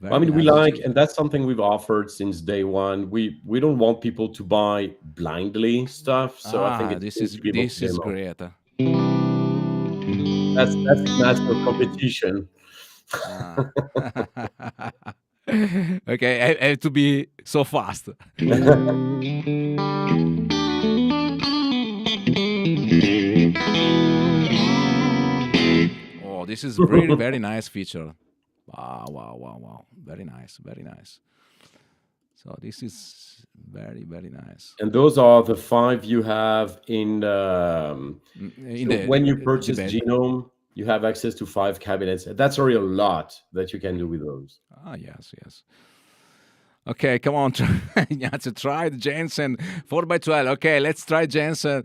Very mean, we nice. like, and that's something we've offered since day one. We don't want people to buy blindly stuff, so I think it's This cool is to be able to this is demo. great. That's a master competition. Ah. Okay, I have to be so fast. Oh, this is very very nice feature. Wow, wow, wow, wow. Very nice, very nice. So this is very very nice. And those are the 5 you have in In so when you the purchase bed. Genome, you have access to 5 cabinets. That's already a lot that you can do with those. Ah, yes, yes. Okay, come on, Ignazio, try the Jensen 4 by 12. Okay, let's try Jensen.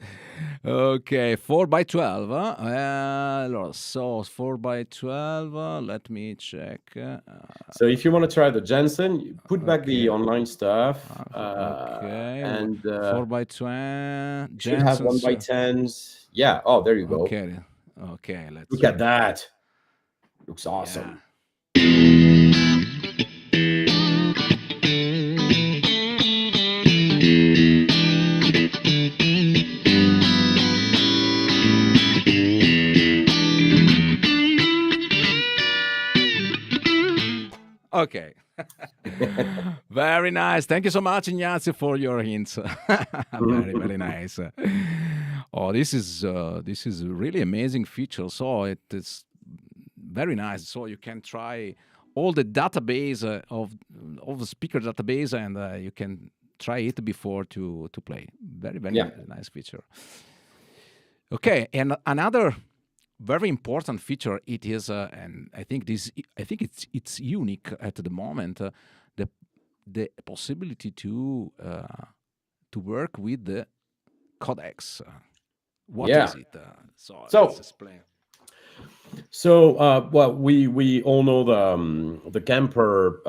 Okay, 4 by 12. Allora, so 4 by 12. Let me check. So if you want to try the Jensen, you put back the Okay, online stuff, okay, and 4 by 20. you should have 1 Jensen's. by 10s. Yeah. Oh, there you go. Okay, okay, let's. Look at that. Looks Yeah. awesome. Okay. Very nice. Thank you so much, Ignazio, for your hints. Very, very nice. Oh, this is a really amazing feature. So it is very nice. So you can try all the database of the speaker database, and you can try it before to play. Very, very Yeah. nice feature. Okay, and another very important feature it is, and I think it's unique at the moment. The the possibility to work with the codecs. What Yeah. is it? So let's So explain. well, we all know the Camper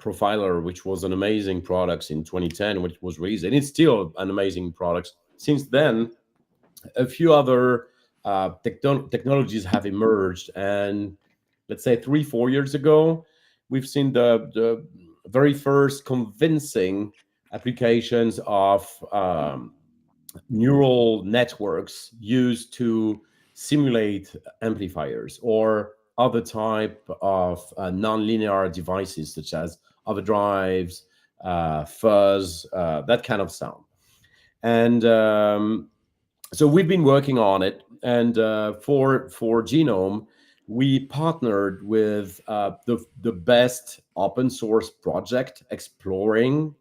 profiler, which was an amazing product in 2010, which was released, and it's still an amazing product. Since then, a few other technologies have emerged, and let's say 3-4 years ago, we've seen the very first convincing applications of neural networks used to simulate amplifiers or other type of nonlinear devices such as overdrives, fuzz, that kind of sound. And so we've been working on it, and for Genome, we partnered with the best open source project exploring.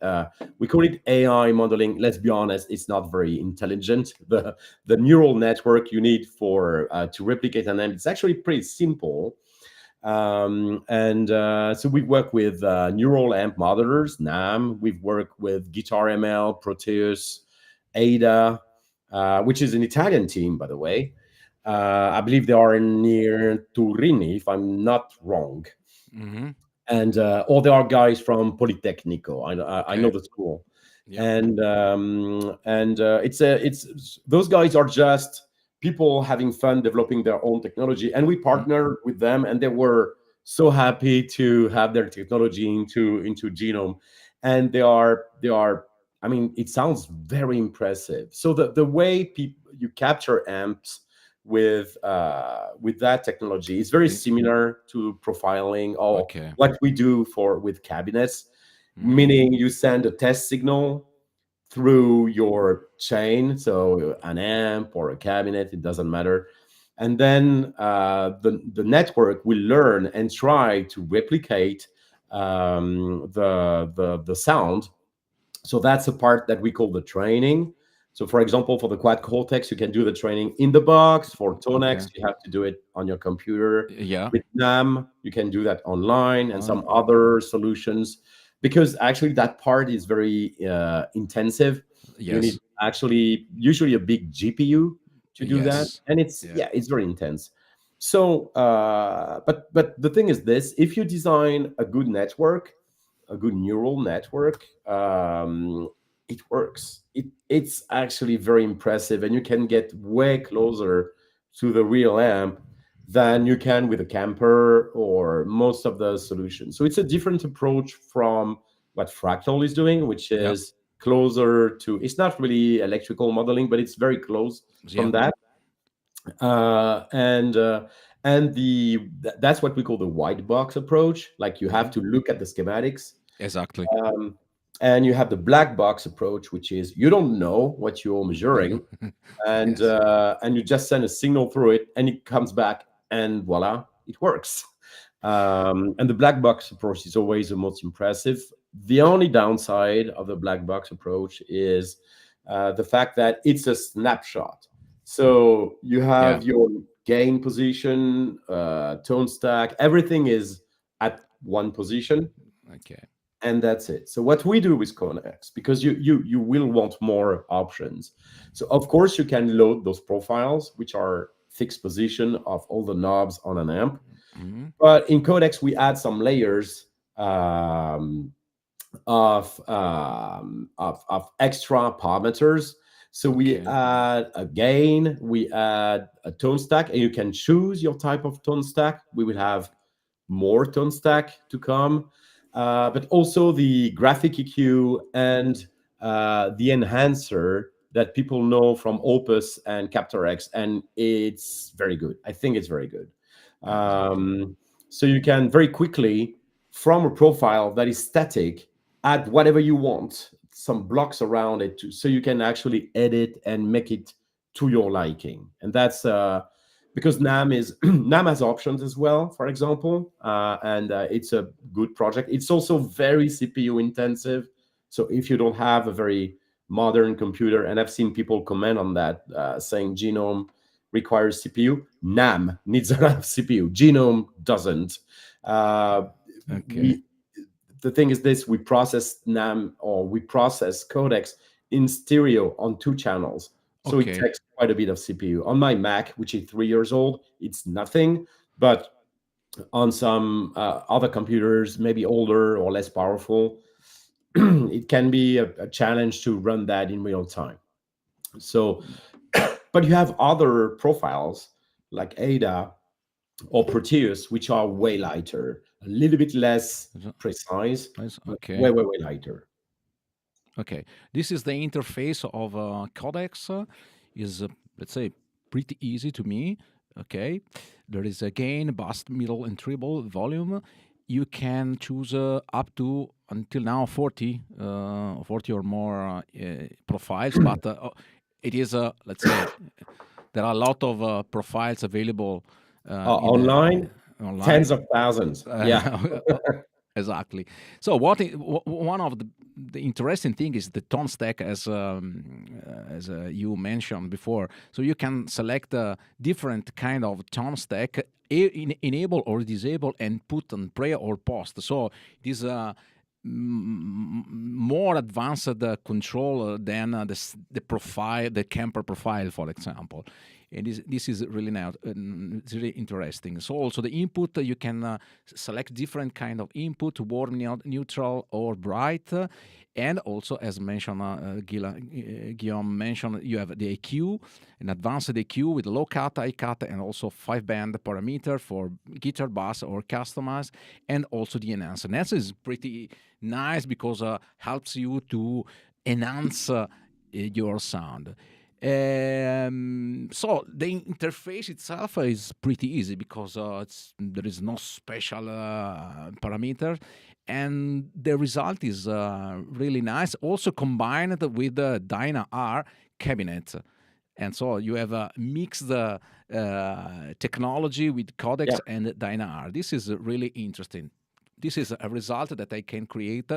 We call it AI modeling. Let's be honest, it's not very intelligent. The neural network you need for to replicate an amp, it's actually pretty simple. And so we work with neural amp modelers, NAM. We've worked with Guitar ML, Proteus, Ada, which is an Italian team, by the way. I believe they are near Turin, if I'm not wrong. Mm-hmm. And or there are guys from Politecnico. I know Okay. the school, Yeah. and it's those guys are just people having fun developing their own technology, and we partnered with them, and they were so happy to have their technology into Genome, and they are. I mean, it sounds very impressive. So the way you capture amps with that technology is very similar to profiling or Okay. what we do with cabinets, Mm-hmm. meaning you send a test signal through your chain, so an amp or a cabinet, it doesn't matter, and then the network will learn and try to replicate the sound. So that's a part that we call the training. So for example, for the quad cortex, you can do the training in the box. For Tonex, you have to do it on your computer. Yeah. With NAM, you can do that online, and some other solutions, because actually that part is very intensive. Yes. You need actually usually a big GPU to do that, and it's it's very intense. So but the thing is this: if you design a good network, a good neural network, it works. It's actually very impressive, and you can get way closer to the real amp than you can with a camper or most of the solutions. So it's a different approach from what Fractal is doing, which is closer to, it's not really electrical modeling, but it's very close from that. And that's what we call the white box approach. Like you have to look at the schematics. Exactly. And you have the black box approach, which is you don't know what you're measuring, and you just send a signal through it, and it comes back, and voila, it works. And the black box approach is always the most impressive. The only downside of the black box approach is the fact that it's a snapshot. So you have your gain position, tone stack, everything is at one position. Okay. And that's it. So what we do with Conex, because you will want more options. So of course you can load those profiles, which are fixed position of all the knobs on an amp. But in Codex we add some layers of extra parameters. So we add a gain, we add a tone stack, and you can choose your type of tone stack. We will have more tone stack to come. But also the graphic EQ and the enhancer that people know from Opus and Captor X, and it's very good. I think it's very good. So you can very quickly, from a profile that is static, add whatever you want, some blocks around it, so you can actually edit and make it to your liking. And that's because NAM has options as well, for example, and it's a good project. It's also very CPU intensive. So if you don't have a very modern computer, and I've seen people comment on that, saying Genome requires CPU, NAM needs a lot of CPU. Genome doesn't. The thing is this: we process NAM, or we process codecs in stereo on 2 channels. So it takes quite a bit of CPU. On my Mac, which is 3 years old, it's nothing. But on some other computers, maybe older or less powerful, it can be a challenge to run that in real time. So, but you have other profiles like Ada or Proteus, which are way lighter, a little bit less precise, way lighter. Okay, this is the interface of codecs. Is let's say pretty easy to me. Okay, there is a gain, bus, middle, and treble volume. You can choose up to until now 40 or more profiles, but it is let's say there are a lot of profiles available online. Tens of thousands. Exactly. So one of the interesting thing is the tone stack, as you mentioned before. So you can select a different kind of tone stack, enable or disable, and put on pre or post. So it is more advanced control than the profile, the camper profile, for example. And this is really now it's really interesting. So also the input, you can select different kind of input: warm, neutral, or bright. And also, as mentioned, Guillaume mentioned, you have the EQ, an advanced EQ with low cut, high cut, and also 5-band parameter for guitar, bass, or customize, and also the enhancer. Enhancer is pretty nice because helps you to enhance your sound. So the interface itself is pretty easy because there is no special parameter, and the result is really nice. Also combined with the DynIR cabinet. And so you have mixed the technology with Yeah. codecs and DynIR. This is really interesting. This is a result that I can create.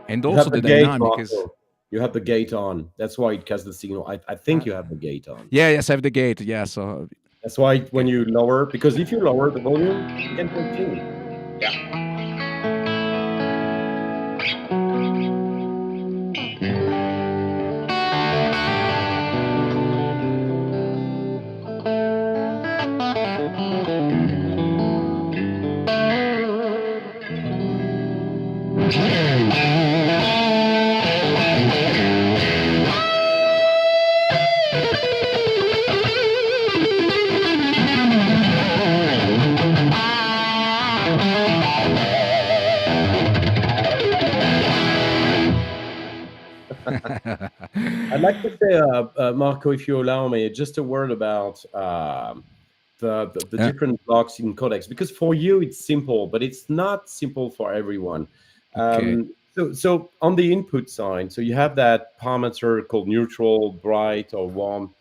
And You also have the the gate, dynamic is. Marco. You have the gate on. That's why it casts the signal. I think you have the gate on. Yeah, yes, I have the gate. Yeah, so That's why when you lower, because if you lower the volume, you can continue. Yeah. I'd like to say, Marco, if you allow me, just a word about the different blocks in codecs, because for you it's simple, but it's not simple for everyone. okay. So on the input side, so you have that parameter called neutral, bright, or warm.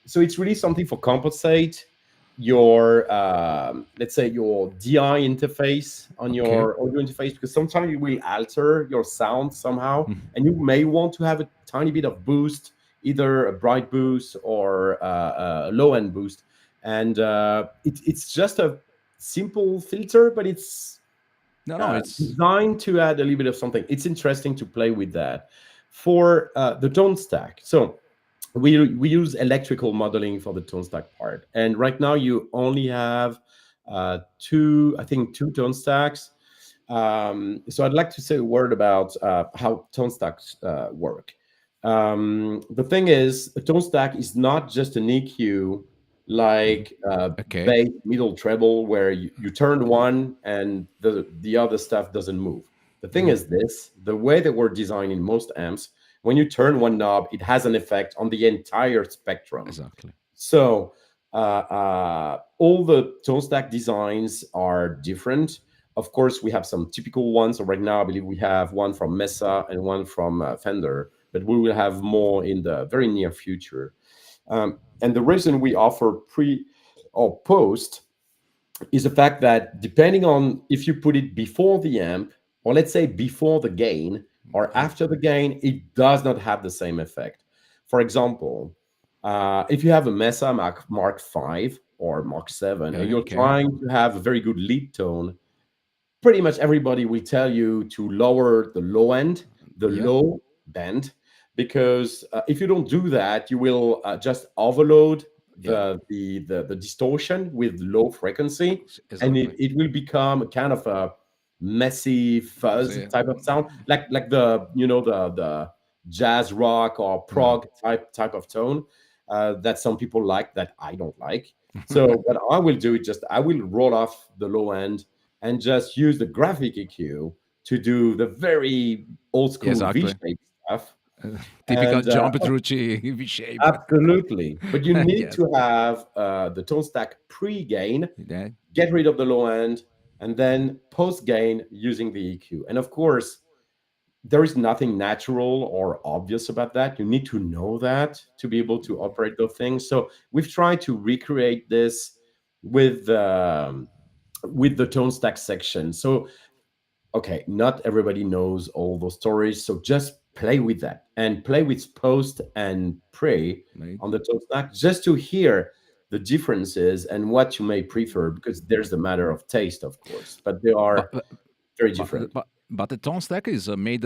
So it's really something for compensate your let's say your DI interface on Okay. your audio interface, because sometimes you will alter your sound somehow, Mm. and you may want to have a tiny bit of boost, either a bright boost or a low end boost, and it's just a simple filter, but it's No, it's designed to add a little bit of something. It's interesting to play with that for the tone stack. So we use electrical modeling for the tone stack part, and right now you only have two tone stacks. So I'd like to say a word about how tone stacks work. The thing is, a tone stack is not just an EQ like okay. bass, middle, treble, where you turn one and the other stuff doesn't move. The thing is this: the way that we're designing most amps, when you turn one knob, it has an effect on the entire spectrum. Exactly. So all the tone stack designs are different. Of course, we have some typical ones. So right now, I believe we have one from Mesa and one from Fender, but we will have more in the very near future. And the reason we offer pre or post is the fact that depending on if you put it before the amp, or let's say before the gain or after the gain, it does not have the same effect. For example, if you have a Mesa Mark 5 or Mark 7 and you're Okay. trying to have a very good lead tone, pretty much everybody will tell you to lower the low end, the Yeah. low band, because if you don't do that, you will just overload Yeah. the distortion with low frequency, and Exactly. it will become a kind of a messy fuzz So, type of sound, like the the jazz rock or prog type of tone that some people like, that I don't like. So what I will do is just I will roll off the low end and just use the graphic EQ to do the very old school exactly. V-shape stuff. Typical And jump Petrucci V shape. absolutely, but you need Yes. to have the tone stack pre-gain, Yeah. get rid of the low end, and then post-gain using the EQ. And of course, there is nothing natural or obvious about that. You need to know that to be able to operate those things. So we've tried to recreate this with the tone stack section. So okay, not everybody knows all those stories, so just play with that and play with post and pre Right. on the tone stack just to hear the differences and what you may prefer, because there's the matter of taste, of course, but there But are very But different. but the tone stack is made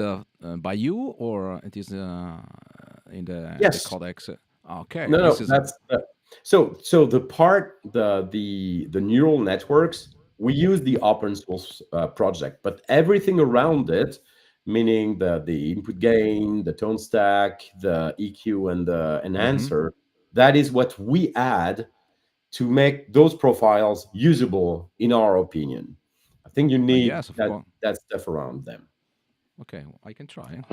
by you, or it is in the Yes. codex? Okay, No, this no, is that's so the part the neural networks, we use the open source project, but everything around it, meaning the input gain, the tone stack, the EQ, and the mhm. enhancer, that is what we add to make those profiles usable, in our opinion. I think you need Yes, of course. that stuff around them. Okay, I can try.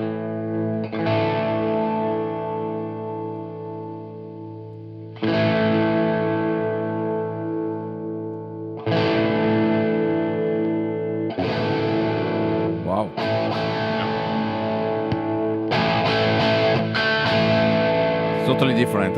Wow. Totally different.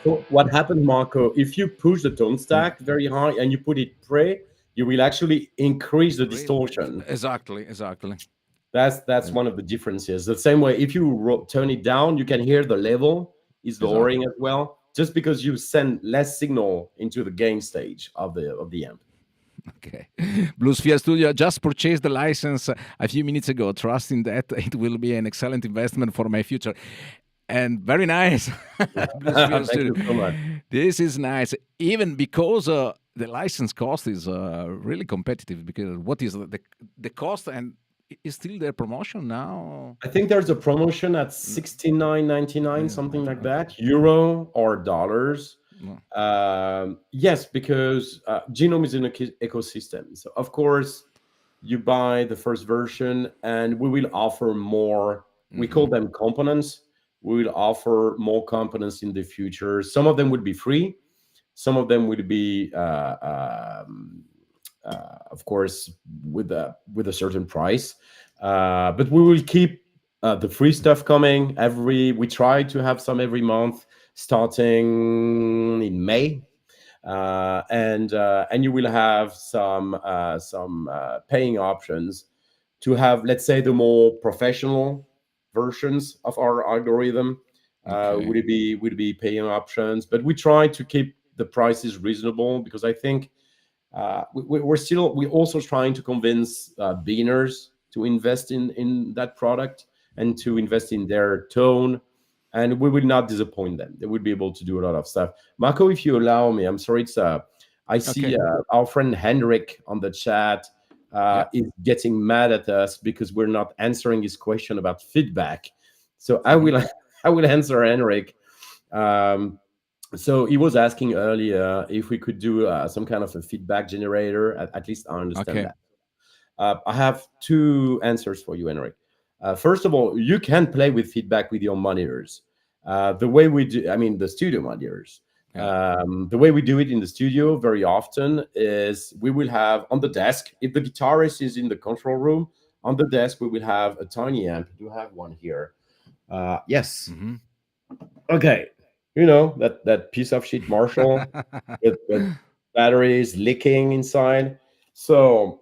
So what happened, Marco? If you push the tone Mm. stack very high and you put it pre, you will actually increase the Really? distortion. Exactly, exactly. That's Uh, one of the differences. The same way, if you turn it down, you can hear the level is lowering Exactly. as well, just because you send less signal into the gain stage of the amp. Okay. Blue Sphere Studio just purchased the license a few minutes ago, trusting that it will be an excellent investment for my future. And very nice, Blue Sphere Thank Studio. you so much. This is nice, even because the license cost is really competitive. Because what is the cost, and is still their promotion now? I think there's a promotion at Mm, 69.99, something like okay. that, euro or dollars. No. Yes, because Genome is an ecosystem. So of course, you buy the first version, and we will offer more. We call Mhm. them components. We will offer more components in the future. Some of them will be free. Some of them will be, of course, with a certain price. But we will keep the free stuff coming. We try to have some every month, starting in May, and you will have some paying options to have, let's say, the more professional versions of our algorithm. Okay. Would it be paying options, but we try to keep the prices reasonable, because I think we're also trying to convince beginners to invest in that product and to invest in their tone, and we will not disappoint them. They will be able to do a lot of stuff. Marco, if you allow me, I'm sorry, it's I see Okay. our friend Henrik on the chat Yeah. is getting mad at us because we're not answering his question about feedback. So I Mhm. will I will answer Henrik. um, so he was asking earlier if we could do some kind of a feedback generator. At least I understand Okay. that. I have two answers for you, Henrik. First of all, you can play with feedback with your monitors. The way we do, I mean, the studio monitors. Yeah. The way we do it in the studio very often is we will have on the desk, if the guitarist is in the control room, on the desk, we will have a tiny amp. I do have one here. Yes. Mhm. Okay. You know, that piece of shit Marshall with batteries leaking inside. So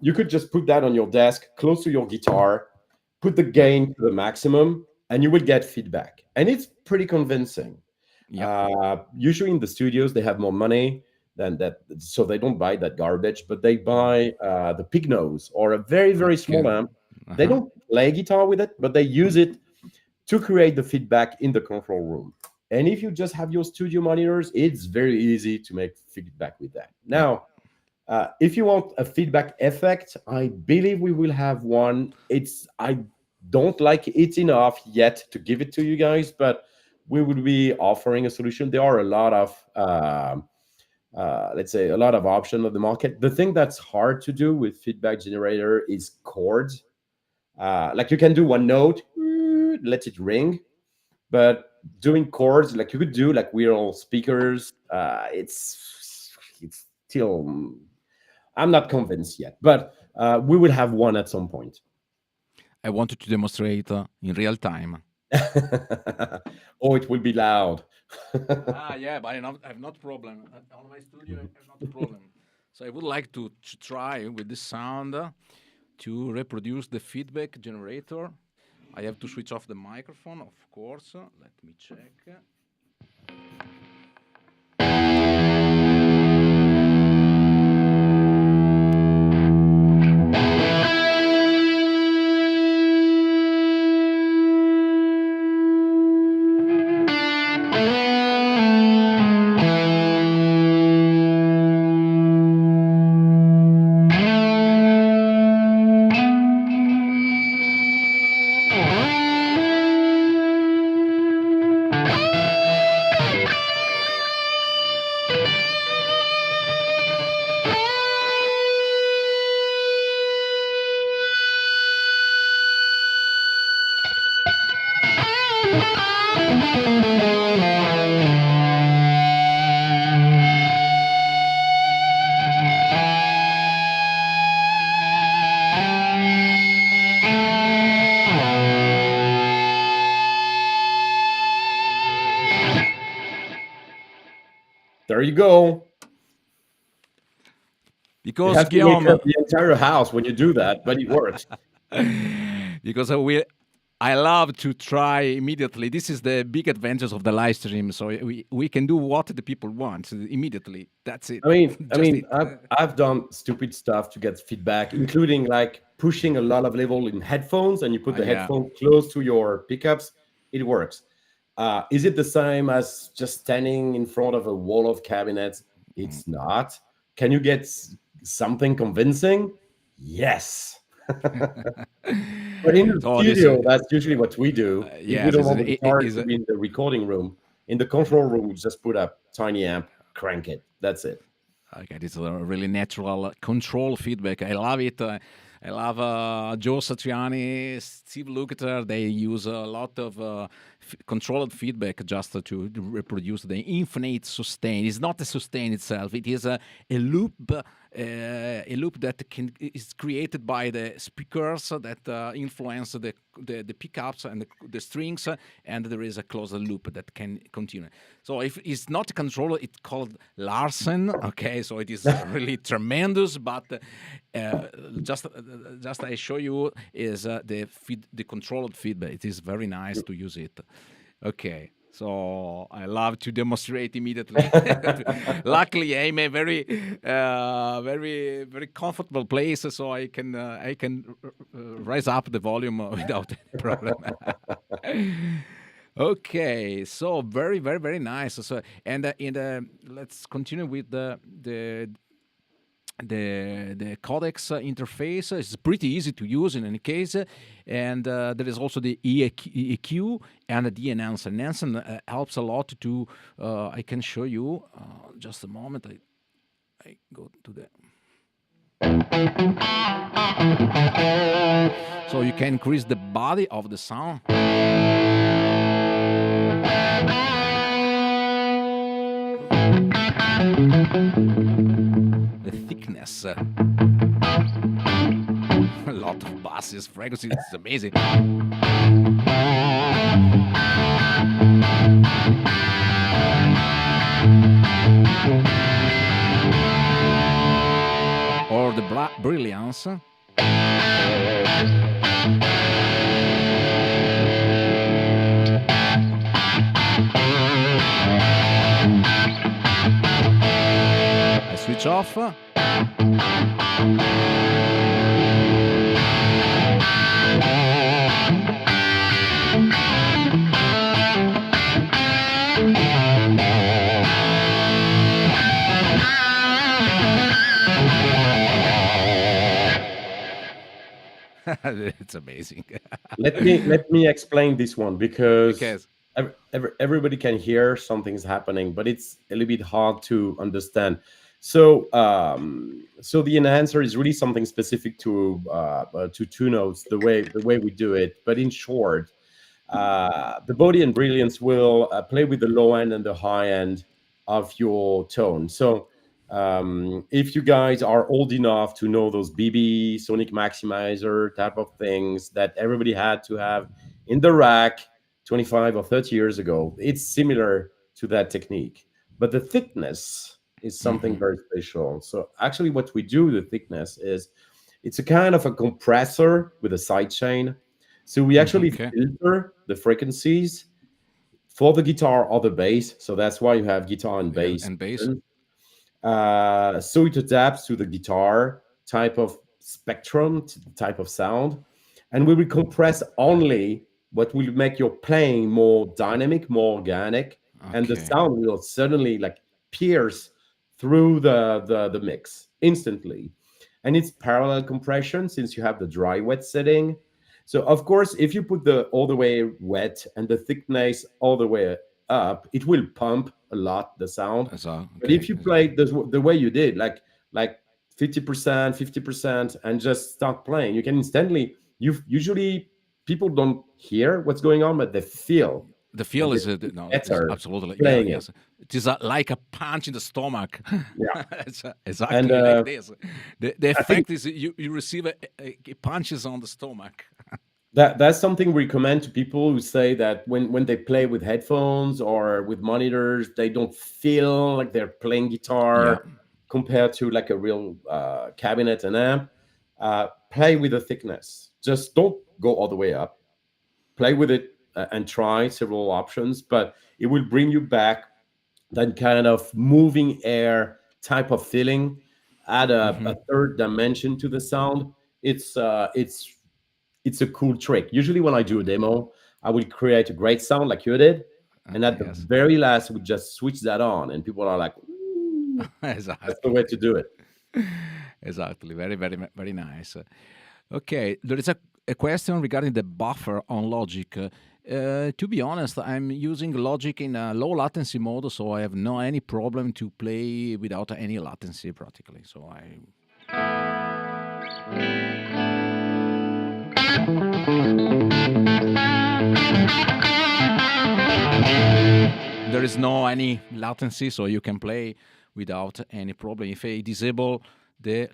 you could just put that on your desk, close to your guitar, put the Yeah. gain to the maximum, and you will get feedback. And it's pretty convincing. Yeah. Usually in the studios, they have more money than that, so they don't buy that garbage, but they buy the pig nose or a very, very Okay. small amp. They Uh-huh. don't play guitar with it, but they use it to create the feedback in the control room. And if you just have your studio monitors, it's very easy to make feedback with that. Yeah. Now, if you want a feedback effect, I believe we will have one. I don't like it enough yet to give it to you guys, but we will be offering a solution. There are a lot of let's say a lot of options on the market. The thing that's hard to do with feedback generator is chords. Like you can do one note, let it ring, but doing chords like you could do like we're all speakers. It's still I'm not convinced yet, but we will have one at some point. I wanted to demonstrate in real time. Oh, it will be loud. Yeah, but I have not problem. On my studio, I have not a problem. So I would like to try with this sound to reproduce the feedback generator. I have to switch off the microphone, of course. Let me check. There you go. You Because have to make Guillaume, up the entire house when you do that, but it works. because I love to try immediately. This is the big advantage of the live stream. So we can do what the people want immediately. That's it. I mean, I've done stupid stuff to get feedback, including like pushing a lot of level in headphones, and you put the Yeah. headphone close to your pickups. It works. Is it the same as just standing in front of a wall of cabinets? It's not. Can you get something convincing? Yes. But in the studio, that's usually what we do. If we don't want the guitar to be in the recording room, in the control room, we just put a tiny amp, crank it. That's it. Okay, this is a really natural control feedback. I love it. I love Joe Satriani, Steve Lukather. They use a lot of controlled feedback just to reproduce the infinite sustain. It's not a sustain itself. It is a loop that is created by the speakers that influence the pickups and the strings, and there is a closed loop that can continue. So if it's not a controller, it's called Larsen. Okay, so it is really tremendous. But just I show you is the controlled feedback. It is very nice to use it. Okay. So I love to demonstrate immediately. Luckily, I'm a very comfortable place, so I can raise up the volume without any problem. Okay, so very nice. So let's continue with the codecs interface. Is pretty easy to use in any case, and there is also the EQ and the enhancer. Enhancer helps a lot to. I can show you. Just a moment. I go to the. So you can increase the body of the sound. The thickness. A lot of basses, frequencies, it's amazing. Or the brilliance. I switch off. It's amazing. Let me explain this one because everybody can hear something's happening, but it's a little bit hard to understand. So the enhancer is really something specific to two notes, the way we do it. But in short, The body and brilliance will play with the low end and the high end of your tone. So if you guys are old enough to know those BB sonic maximizer type of things that everybody had to have in the rack 25 or 30 years ago, it's similar to that technique. But the thickness is something very special. So actually what we do, the thickness is, it's a kind of a compressor with a side chain. So we actually Okay. filter the frequencies for the guitar or the bass. So that's why you have guitar and Yeah, bass. and bass. So it adapts to the guitar type of spectrum, to the type of sound. And we will compress only what will make your playing more dynamic, more organic. And the Okay. sound will suddenly like pierce through the mix instantly. And it's parallel compression since you have the dry wet setting. So of course, if you put the all the way wet and the thickness all the way up, it will pump a lot the sound. So, But okay. if you play the way you did, like 50%, 50%, and just start playing, you can instantly. You usually people don't hear what's going on, but they feel The that feel they is feel no, is better absolutely, yeah, playing it. yes. It is like a punch in the stomach. Yeah, It's and exactly like this. The I think effect is you receive a punches on the stomach. that's something we recommend to people who say that when they play with headphones or with monitors, they don't feel like they're playing Yeah. guitar compared to like a real cabinet and amp. Play with the thickness. Just don't go all the way up. Play with it and try several options, but it will bring you back that kind of moving air type of feeling. Add a third dimension to the sound. It's a cool trick. Usually, when I do a demo, I will create a great sound like you did, and at the Yes. very last, we just switch that on, and people are like, "Ooh, that's the Exactly. way to do it." Exactly. Very, very, very nice. Okay, there is a question regarding the buffer on Logic. To be honest, I'm using Logic in a low latency mode, so I have no any problem to play without any latency practically. So there is no any latency, so you can play without any problem. If I disable the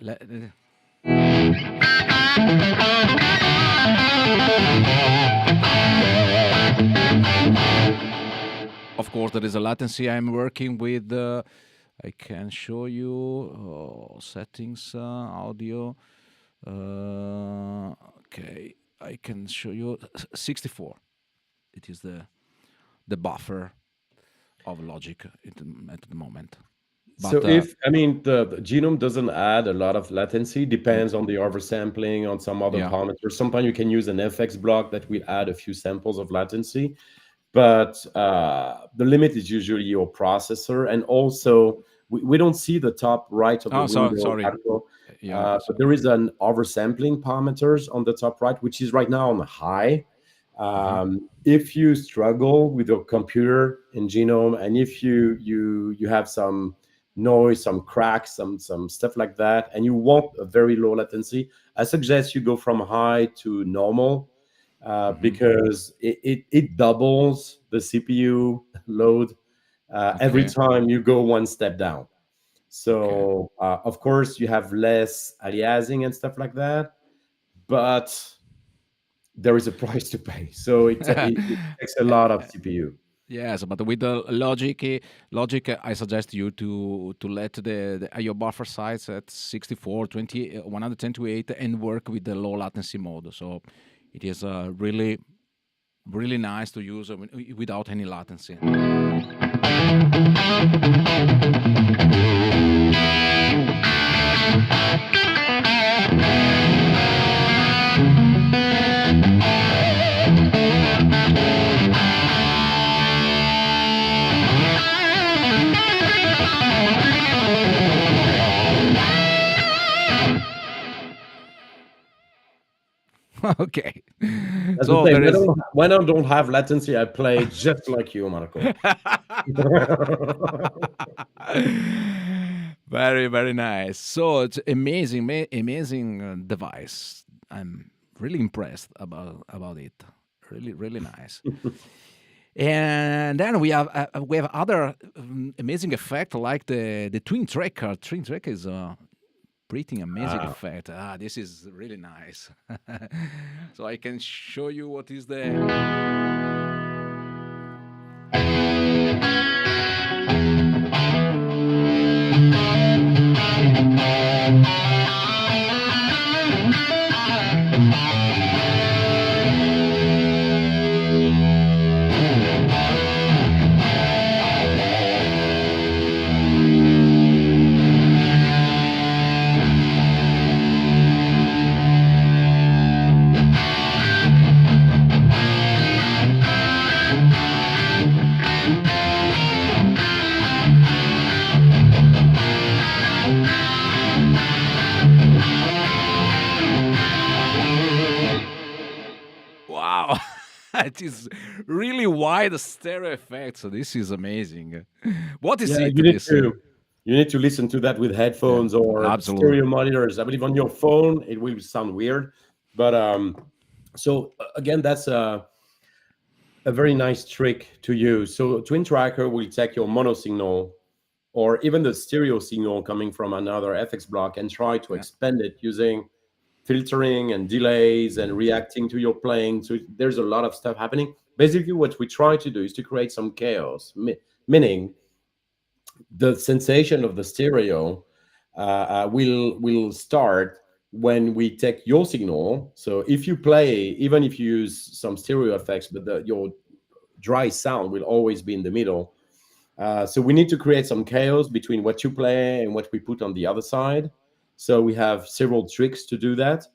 of course, there is a latency I'm working with. I can show you settings, audio. Okay, I can show you 64. It is the buffer of Logic at the moment. So But if I mean the Genome doesn't add a lot of latency, depends on the oversampling, on some other yeah, parameters. Sometimes you can use an FX block that will add a few samples of latency, but the limit is usually your processor, and also we don't see the top right of the oh, window, sorry. Marco, Yeah, but there is an oversampling parameters on the top right, which is right now on high. If you struggle with your computer in Genome, and if you have some noise, some cracks, some stuff like that, and you want a very low latency, I suggest you go from high to normal, because it doubles the CPU load every okay, time you go one step down. okay. So of course you have less aliasing and stuff like that, but there is a price to pay. So it takes a lot of CPU. Yes, but with the Logic, I suggest you to let your buffer size at 64, 20, 128 and work with the low latency mode. So it is really, really nice to use without any latency. Okay. As I So say, there is. when I don't have latency, I play just like you, Marco. Very, very nice. So it's amazing, amazing device. I'm really impressed about it. really, really nice. And then we have other amazing effect like the twin tracker. Twin tracker is a pretty amazing effect. This is really nice. So I can show you what is the. Wow, it is really wide stereo effect. So this is amazing. What is it? You need to listen to that with headphones or stereo monitors. I believe on your phone it will sound weird, but so again, that's a very nice trick to use. So Twin Tracker will take your mono signal or even the stereo signal coming from another FX block and try to expand it using filtering and delays and reacting to your playing. So there's a lot of stuff happening. Basically, what we try to do is to create some chaos, meaning the sensation of the stereo will start when we take your signal. So if you play, even if you use some stereo effects, but your dry sound will always be in the middle. So we need to create some chaos between what you play and what we put on the other side. So we have several tricks to do that.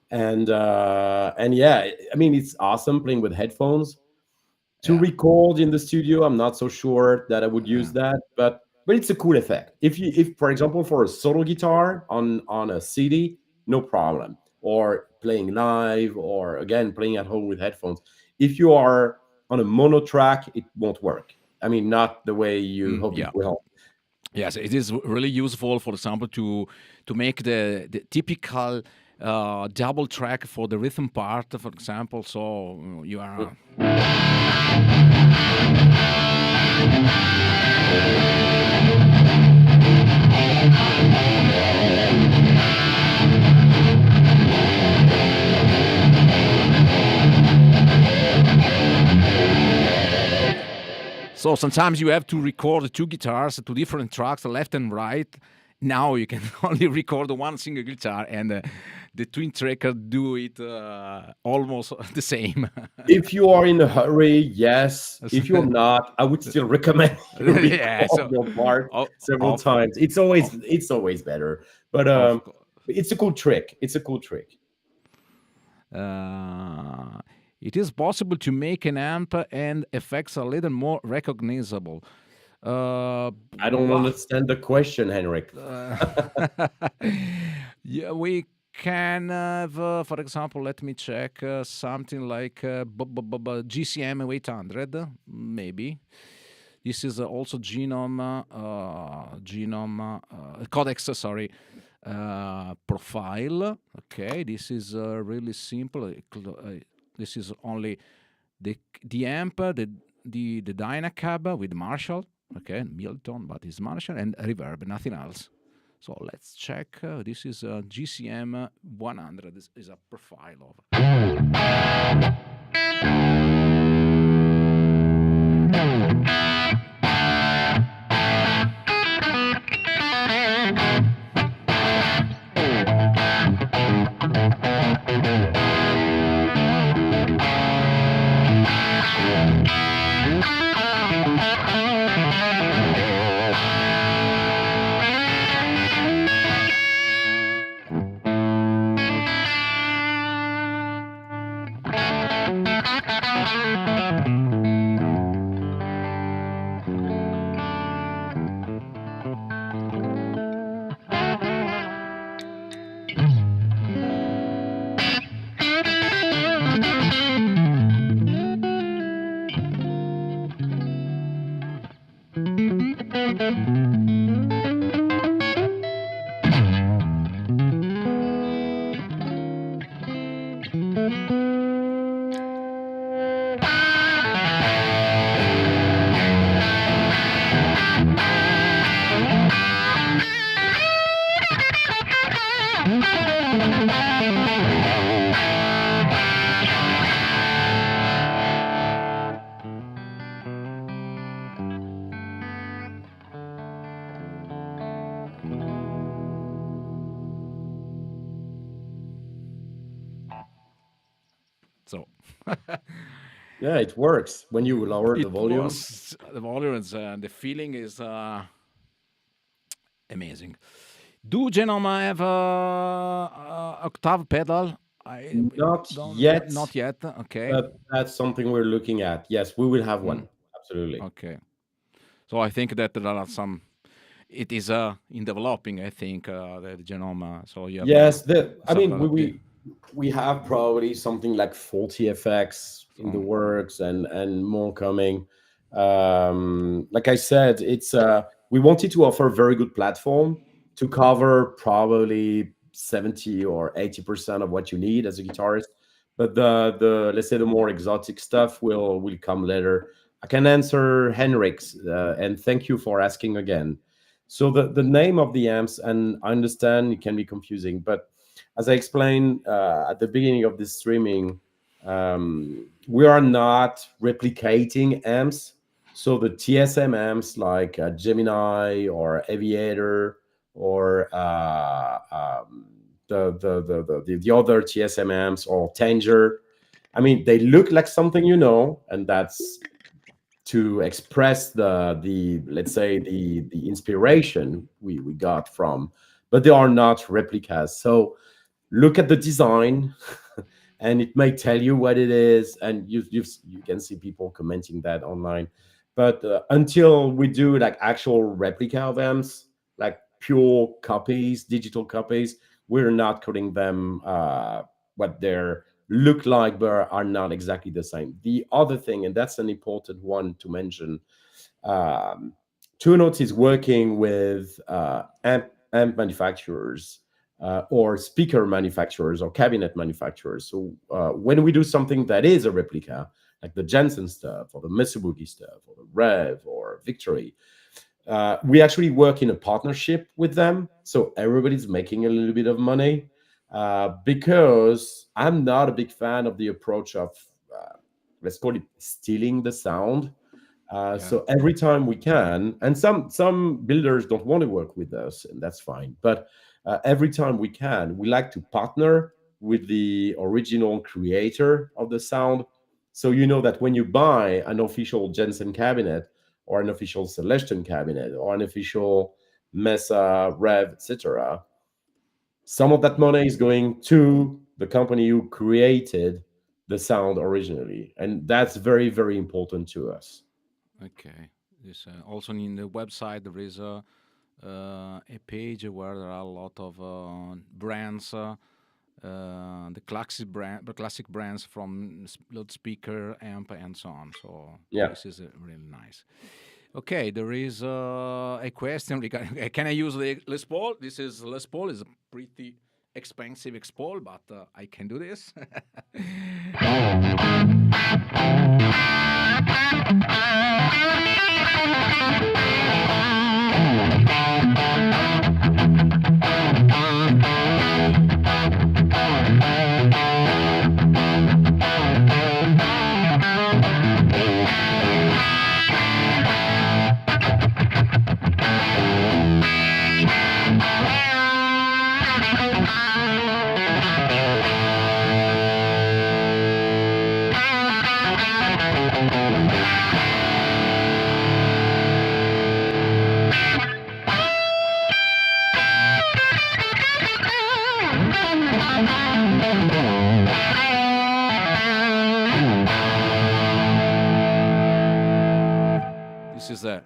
And yeah, I mean, it's awesome playing with headphones. To record in the studio, I'm not so sure that I would use that, but it's a cool effect. If for example, for a solo guitar on a CD, no problem. Or playing live, or again, playing at home with headphones. If you are on a mono track, it won't work. I mean, not the way you hope it will. Yes, it is really useful, for example, to make the typical double track for the rhythm part, for example. So you are. So sometimes you have to record two guitars, two different tracks, left and right. Now you can only record one single guitar, and the twin tracker do it almost the same. If you are in a hurry, yes. If you're not, I would still recommend you record your part several times. It's always better. But it's a cool trick. It's a cool trick. It is possible to make an amp and effects a little more recognizable. I don't understand the question, Henrik. Yeah, we can have, for example, let me check something like GCM 800, maybe. This is also Genome codex, sorry, profile. Okay, this is really simple. This is only the amp, the DynIR cab with Marshall. Okay, Milton, but it's Marshall, and reverb, nothing else. So let's check. This is a GCM 100. This is a profile of. So Yeah, it works when you lower the it volume. was the volume and the feeling is amazing. Do Genome have a octave pedal? I Not don't, yet, not yet. Okay. but that's something we're looking at. Yes, we will have Mm, one. Absolutely. okay. So I think that there are some. It is in developing. I think the Genome. So you have Yes, I mean, several. we have probably something like 40 effects in the So, works and more coming. Like I said, it's we wanted to offer a very good platform to cover probably 70 or 80% of what you need as a guitarist. But the let's say the more exotic stuff will come later. I can answer Henrik's, and thank you for asking again. So the name of the amps, and I understand it can be confusing, but as I explained at the beginning of this streaming, we are not replicating amps. So the TSM amps like Gemini or Aviator or the other TSM amps or Tanger, I mean, they look like something you know, and that's to express the let's say the inspiration we got from, but they are not replicas. So look at the design and it may tell you what it is, and you can see people commenting that online. But until we do like actual replica of amps, like pure copies, digital copies, we're not calling them what they're look like, but are not exactly the same. The other thing, and that's an important one to mention, um, Two Notes is working with amp manufacturers or speaker manufacturers or cabinet manufacturers. So when we do something that is a replica, like the Jensen stuff or the Mitsubishi stuff or the Rev or Victory, we actually work in a partnership with them. So everybody's making a little bit of money because I'm not a big fan of the approach of, let's call it stealing the sound. yeah. So every time we can, and some builders don't want to work with us, and that's fine. But every time we can, we like to partner with the original creator of the sound. So you know that when you buy an official Jensen cabinet or an official Celestion cabinet or an official Mesa, Rev, etc., some of that money is going to the company who created the sound originally, and that's very, very important to us. Okay. This also in the website there is a page where there are a lot of brands, the classic brands from loudspeaker, amp, and so on. So Yeah. this is really nice. Okay, there is a question regarding. Can I use the Les Paul? This is Les Paul is a pretty expensive Les Paul, but I can do this. This is a.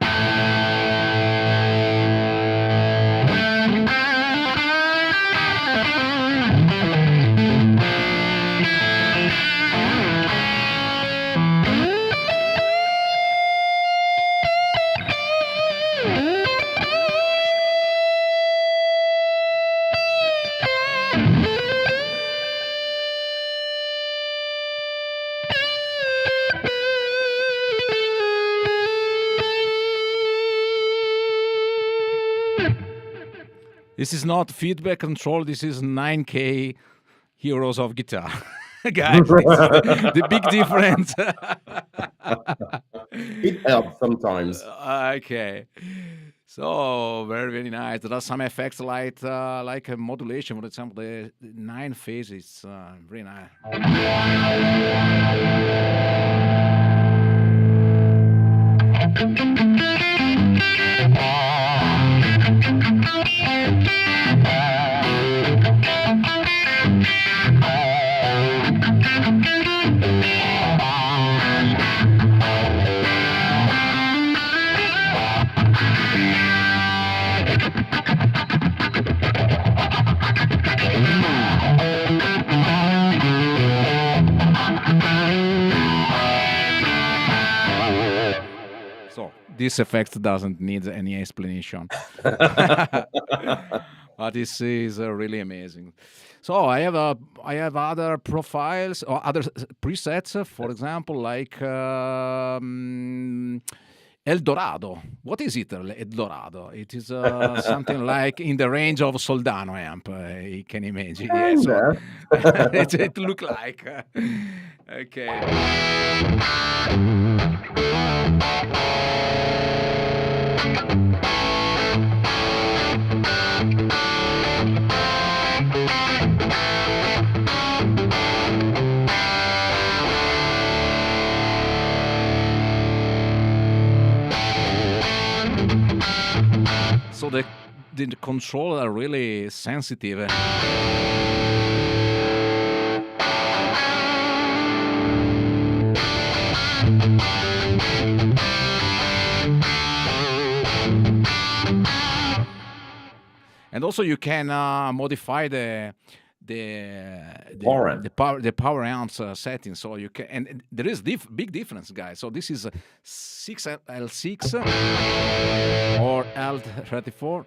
This is not feedback control. This is 9K heroes of guitar. Guys, this is the big difference. It helps sometimes. Okay. So very, very nice. There are some effects like a modulation, for example, the 9 phases. Very nice. So this effect doesn't need any explanation. But this is really amazing. So I have other profiles or other presets, for example, like El Dorado. What is it, El Dorado? It is something like in the range of Soldano amp. You can imagine. Yeah, so it look like. Okay. So the controls are really sensitive. And also you can modify the power amps setting, so you can, and there is big difference, guys. So this is 6L6 or L34.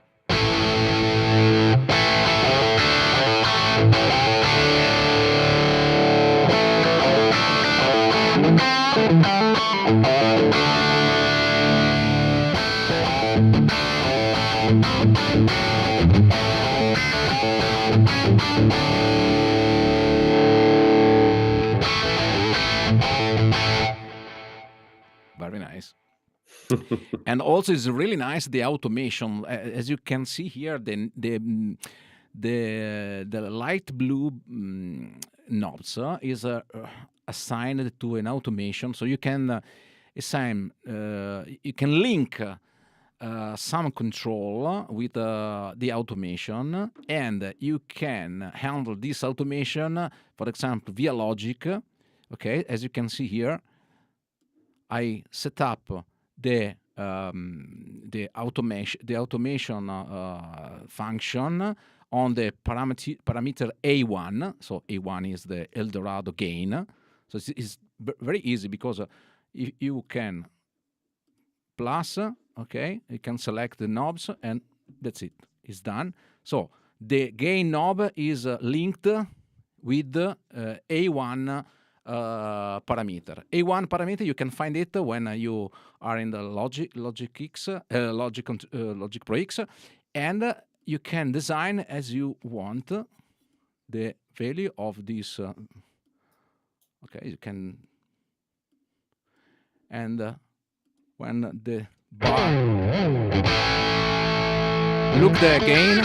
Very nice. And also it's really nice the automation. As you can see here, the light blue knobs is assigned to an automation, so you can assign, you can link some control with the automation, and you can handle this automation, for example, via logic. Okay, as you can see here, I set up the automation function on the parameter A1. So A1 is the El Dorado gain. So it's very easy, because if you can plus, okay, you can select the knobs and that's it. It's done. So the gain knob is linked with A1 parameter. A1 parameter, you can find it when you are in the Logic Pro X, and you can design as you want the value of this. Okay, you can, and when the bar, look the gain.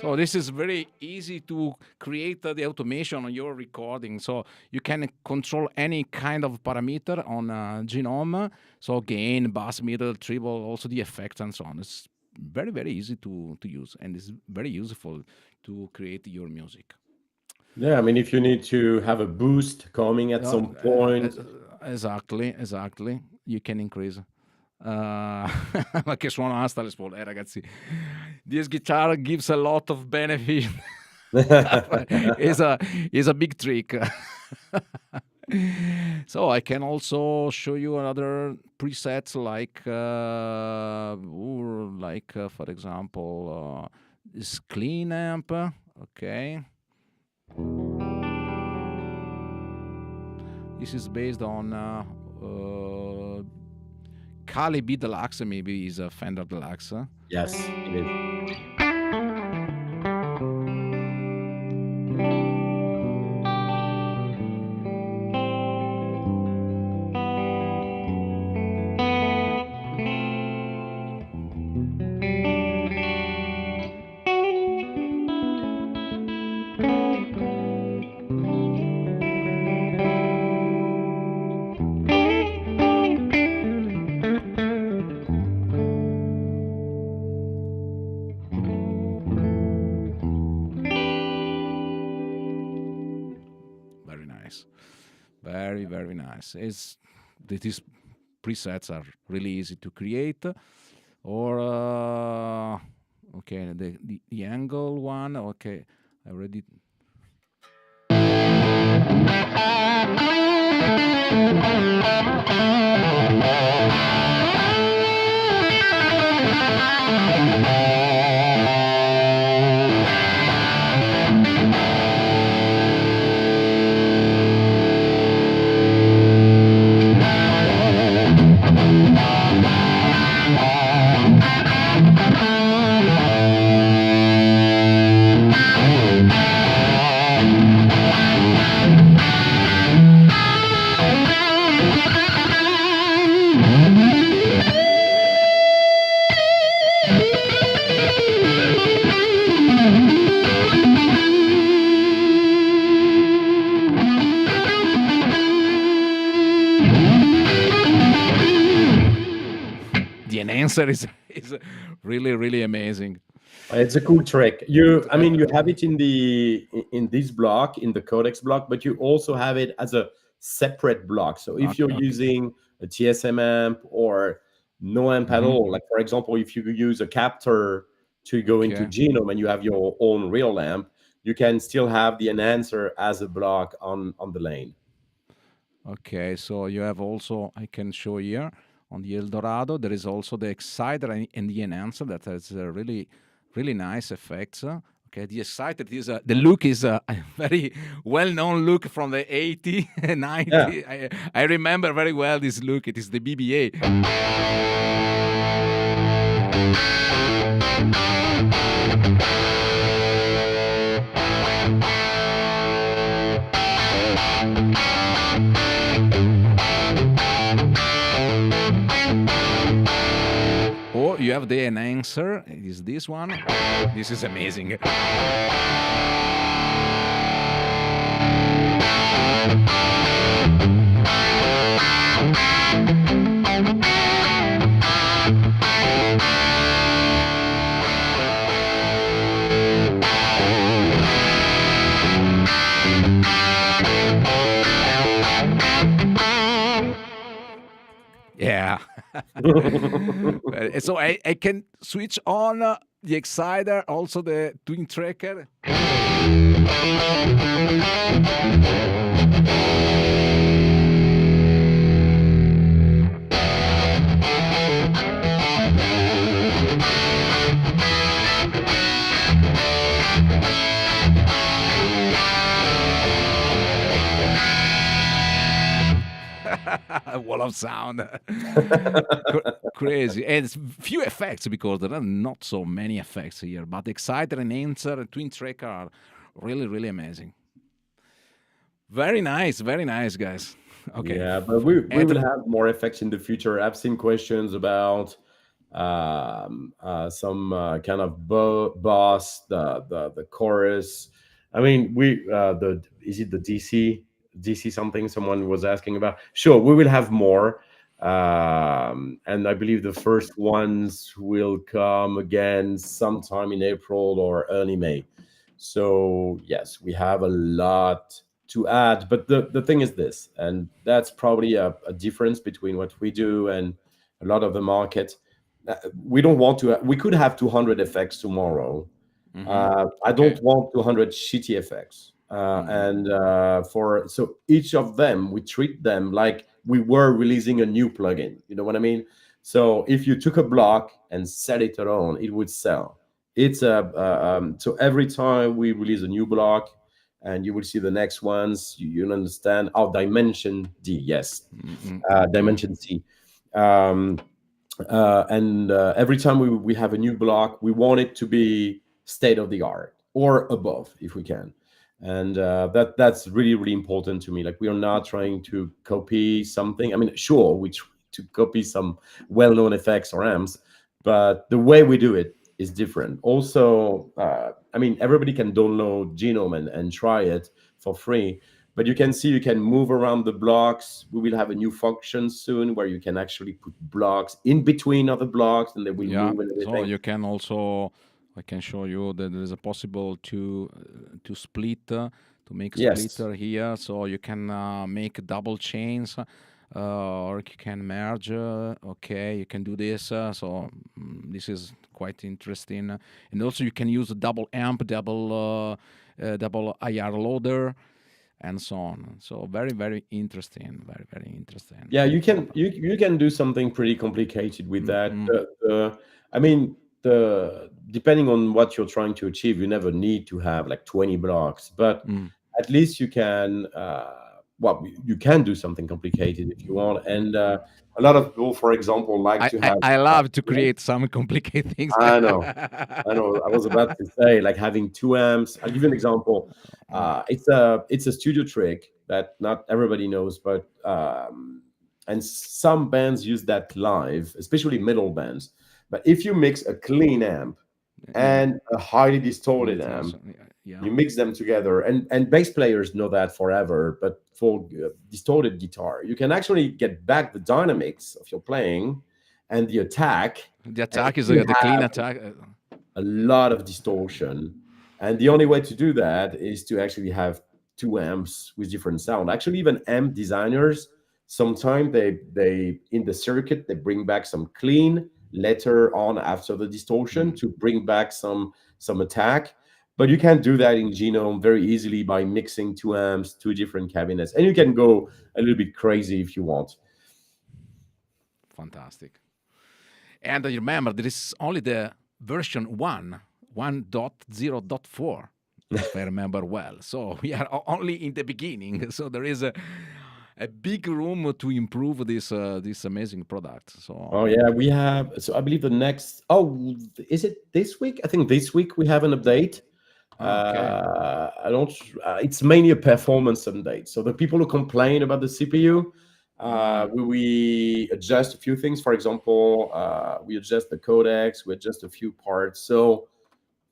So this is very easy to create the automation on your recording. So you can control any kind of parameter on Genome. So gain, bass, middle, treble, also the effects and so on. It's very, very easy to use, and it's very useful to create your music. Yeah, I mean, if you need to have a boost coming at some point. Exactly. You can increase. Ma che suono hasta le spole, ragazzi. This guitar gives a lot of benefit. Is a big trick. So I can also show you another presets for example, this clean amp. Okay. This is based on Kali B Deluxe, maybe is a Fender Deluxe. Yes, it is. Very nice. Very, very nice. These presets are really easy to create. Or okay, the angle one. Okay, I already. The enhancer is really, really amazing. It's a cool trick. I mean, you have it in this block, in the codex block, but you also have it as a separate block. So if you're using a TSM amp or no amp at all, like for example, if you use a captor to go into Genome and you have your own real amp, you can still have the enhancer as a block on the lane. Okay, so you have also, I can show here on the Eldorado, there is also the exciter and the enhancer that has really, really nice effects. Okay, the exciter is the look is a very well-known look from the 80, 90. Yeah. I remember very well this look. It is the BBA. Or you have the enhancer. It is this one. This is amazing. Yeah. So I can switch on the exciter, also the twin tracker. Wall of sound. Crazy. And it's few effects because there are not so many effects here, but exciter, enhancer, and twin tracker are really, really amazing. Very nice, guys. Okay. Yeah, but we will have more effects in the future. I've seen questions about some kind of boss, the chorus. I mean, is it the DC something someone was asking about? Sure, we will have more, and I believe the first ones will come again sometime in April or early May. So yes, we have a lot to add, but the thing is this, and that's probably a difference between what we do and a lot of the market. We don't want to. We could have 200 effects tomorrow. I don't want 200 shitty effects. And so each of them, we treat them like we were releasing a new plugin. You know what I mean? So if you took a block and set it on, it would sell. It's so every time we release a new block, and you will see the next ones, you'll understand. Oh, dimension D, yes, dimension C. And every time we have a new block, we want it to be state of the art or above if we can. And that's really, really important to me. Like, we are not trying to copy something. I mean, sure, we try to copy some well-known effects or amps, but the way we do it is different. Also, I mean, everybody can download Genome and try it for free. But you can see you can move around the blocks. We will have a new function soon where you can actually put blocks in between other blocks, and they will move and So everything. you can also, I can show you that there is a possible to split, to make a Yes. splitter here. So you can make double chains, or you can merge. Okay, you can do this. So this is quite interesting. And also you can use a double amp, double IR loader, and so on. So very, very interesting. Very, very interesting. Yeah, you can do something pretty complicated with that. I mean, depending on what you're trying to achieve, you never need to have like 20 blocks, but at least you can. Well, you can do something complicated if you want, and a lot of people, for example, like to have. I love to create some complicated things. I know. I know. I was about to say, like, having two amps. I'll give you an example. It's a studio trick that not everybody knows, but and some bands use that live, especially metal bands. But if you mix a clean amp and a highly distorted amp, you mix them together, and bass players know that forever. But for distorted guitar, you can actually get back the dynamics of your playing and the attack. The attack is the clean attack. A lot of distortion, and the only way to do that is to actually have two amps with different sound. Actually, even amp designers sometimes they in the circuit they bring back some clean later on after the distortion to bring back some attack. But you can do that in Genome very easily by mixing two amps, two different cabinets, and you can go a little bit crazy if you want. Fantastic. And remember, there is only the version 1.0.4, if I remember well. So we are only in the beginning. So there is a big room to improve this amazing product. So oh yeah, we have. So I believe the next. Oh, is it this week? I think this week we have an update. I don't. It's mainly a performance update. So the people who complain about the CPU, we adjust a few things. For example, we adjust the codecs, we adjust a few parts. So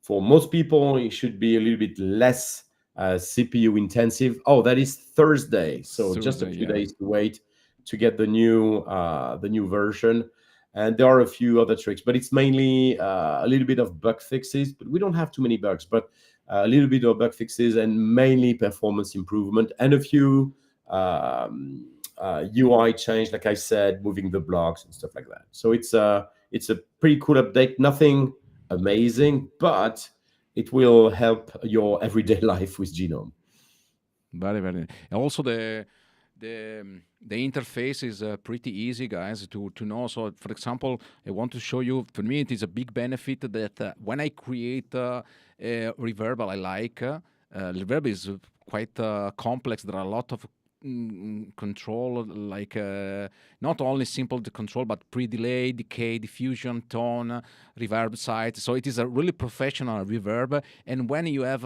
for most people, it should be a little bit less CPU intensive. Oh, that is Thursday. So just a few days to wait to get the new version. And there are a few other tricks, but it's mainly a little bit of bug fixes. But we don't have too many bugs, but a little bit of bug fixes and mainly performance improvement and a few UI change, like I said, moving the blocks and stuff like that. So it's a pretty cool update. Nothing amazing, but it will help your everyday life with Genome. Very, very. And also the interface is pretty easy, guys, to know. So, for example, I want to show you. For me, it is a big benefit that when I create a reverb, I like. Reverb is quite complex. There are a lot of control, like not only simple the control, but pre-delay, decay, diffusion, tone, reverb site. So it is a really professional reverb. And when you have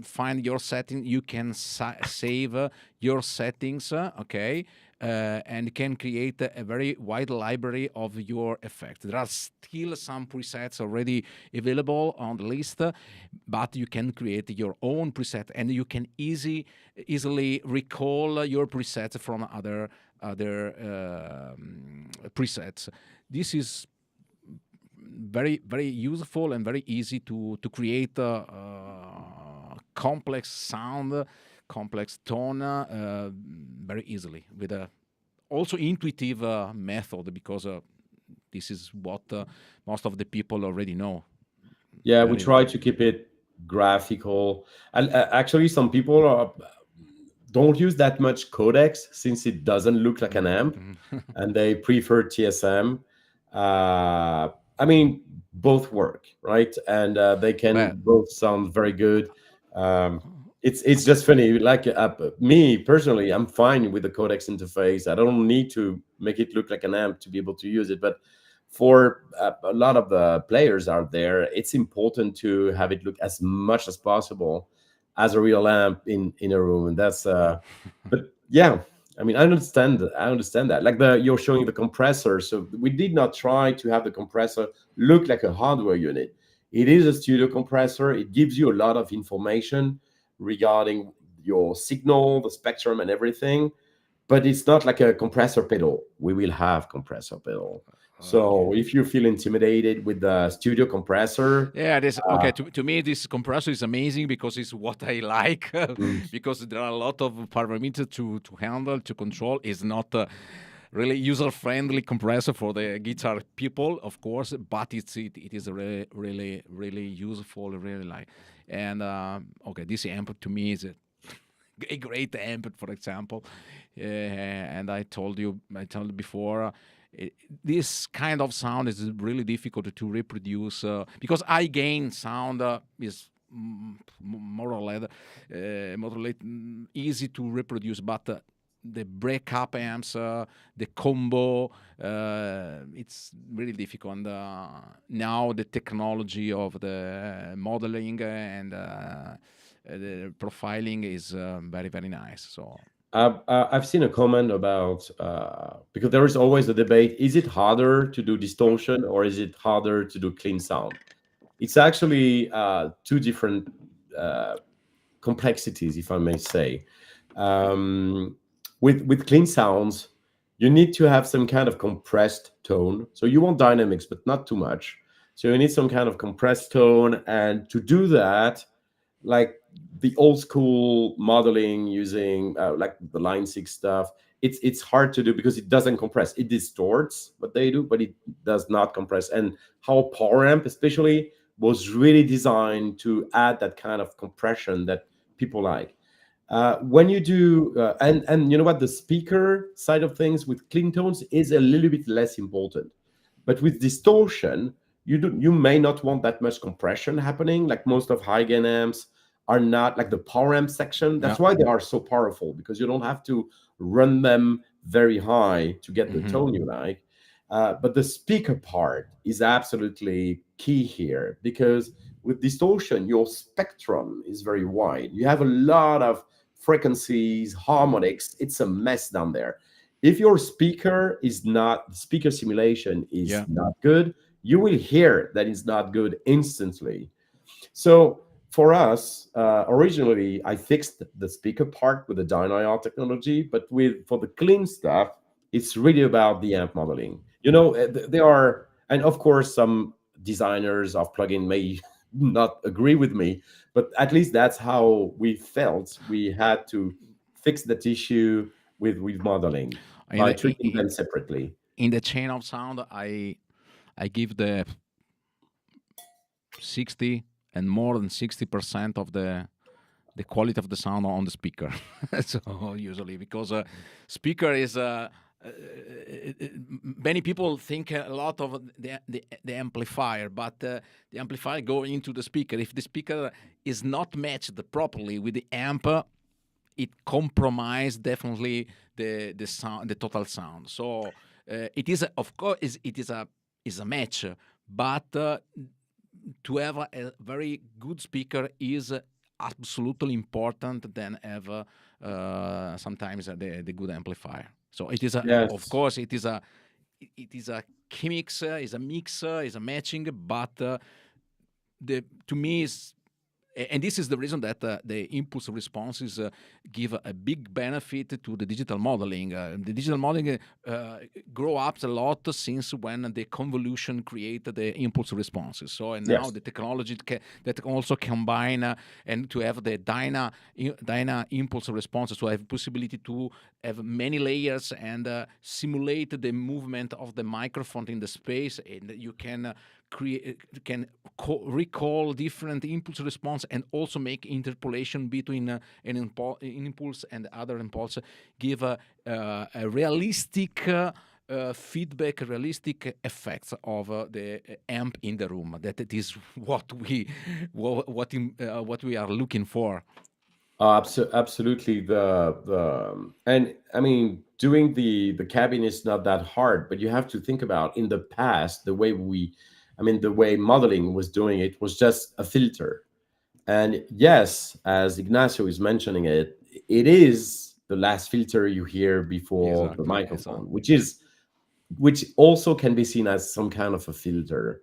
find your setting, you can save your settings, okay, and can create a very wide library of your effects. There are still some presets already available on the list, but you can create your own preset, and you can easily recall your presets from other presets. This is very, very useful and very easy to create complex sound, complex tone very easily with a also intuitive method, because this is what most of the people already know. Yeah, we try to keep it graphical. And actually, some people don't use that much codecs since it doesn't look like an amp, and they prefer TSM. I mean, both work, right? And they can But both sound very good. Um, it's just funny. Like me personally, I'm fine with the codecs interface. I don't need to make it look like an amp to be able to use it. But for a lot of the players out there, it's important to have it look as much as possible as a real amp in a room. And that's but yeah, I mean, I understand that. Like you're showing the compressor. So we did not try to have the compressor look like a hardware unit. It is a studio compressor. It gives you a lot of information regarding your signal, the spectrum, and everything. But it's not like a compressor pedal. We will have compressor pedal. So if you feel intimidated with the studio compressor, yeah, this uh, okay. To me, this compressor is amazing because it's what I like. mm, Because there are a lot of parameters to handle, to control. It's not really user-friendly compressor for the guitar people, of course, but it is really useful, really like. And okay, this amp to me is a great amp, for example. And I told you before, this kind of sound is really difficult to reproduce because high gain sound is more or less easy to reproduce, but the breakup amps, the combo, it's really difficult. And now the technology of the modeling and the profiling is very nice. So I've seen a comment about because there is always a debate: is it harder to do distortion or is it harder to do clean sound? It's actually two different uh, complexities, if I may say. Um, with clean sounds, you need to have some kind of compressed tone. So you want dynamics, but not too much. So you need some kind of compressed tone, and to do that, like the old school modeling using like the line 6 stuff, it's hard to do because it doesn't compress. It distorts what they do, but it does not compress. And how power amp especially was really designed to add that kind of compression that people like. When you do and you know what, the speaker side of things with clean tones is a little bit less important, but with distortion, you may not want that much compression happening. Like most of high gain amps are not like the power amp section. yeah. That's why they are so powerful, because you don't have to run them very high to get the tone you like. But the speaker part is absolutely key here, because with distortion, your spectrum is very wide. You have a lot of frequencies, harmonics. It's a mess down there. If your speaker is not, speaker simulation is Yeah. not good, you will hear that it's not good instantly. So for us, originally, I fixed the speaker part with the DynIR technology, but with for the clean stuff, it's really about the amp modeling. You know, there are, and of course, some designers of plugin may not agree with me, but at least that's how we felt. We had to fix that issue with modeling In by the treating them separately. in the chain of sound, I give the 60 and more than 60% of the quality of the sound on the speaker. So usually because speaker is many people think a lot of the amplifier, but the amplifier go into the speaker. If the speaker is not matched properly with the amp, it compromise definitely the sound, the total sound. So it is of course is a match, but to have a very good speaker is absolutely important than have sometimes the good amplifier. So it is of Yes. course it is a mix, is a mix, is a matching, but the to me is, and this is the reason that the impulse responses give a big benefit to the digital modeling. The digital modeling grow up a lot since when the convolution created the impulse responses. So and now Yes. the technology that also combine and to have the Dyna impulse responses, so have possibility to have many layers and simulate the movement of the microphone in the space, and you can recall different impulse response and also make interpolation between an impulse and other impulse, give a realistic feedback, realistic effects of the amp in the room. That is what we are looking for. Absolutely. And I mean, doing the cabin is not that hard, but you have to think about in the past the way the way modeling was doing it was just a filter. And yes, as Ignacio is mentioning it, it is the last filter you hear before the Exactly, microphone, exactly. which also can be seen as some kind of a filter.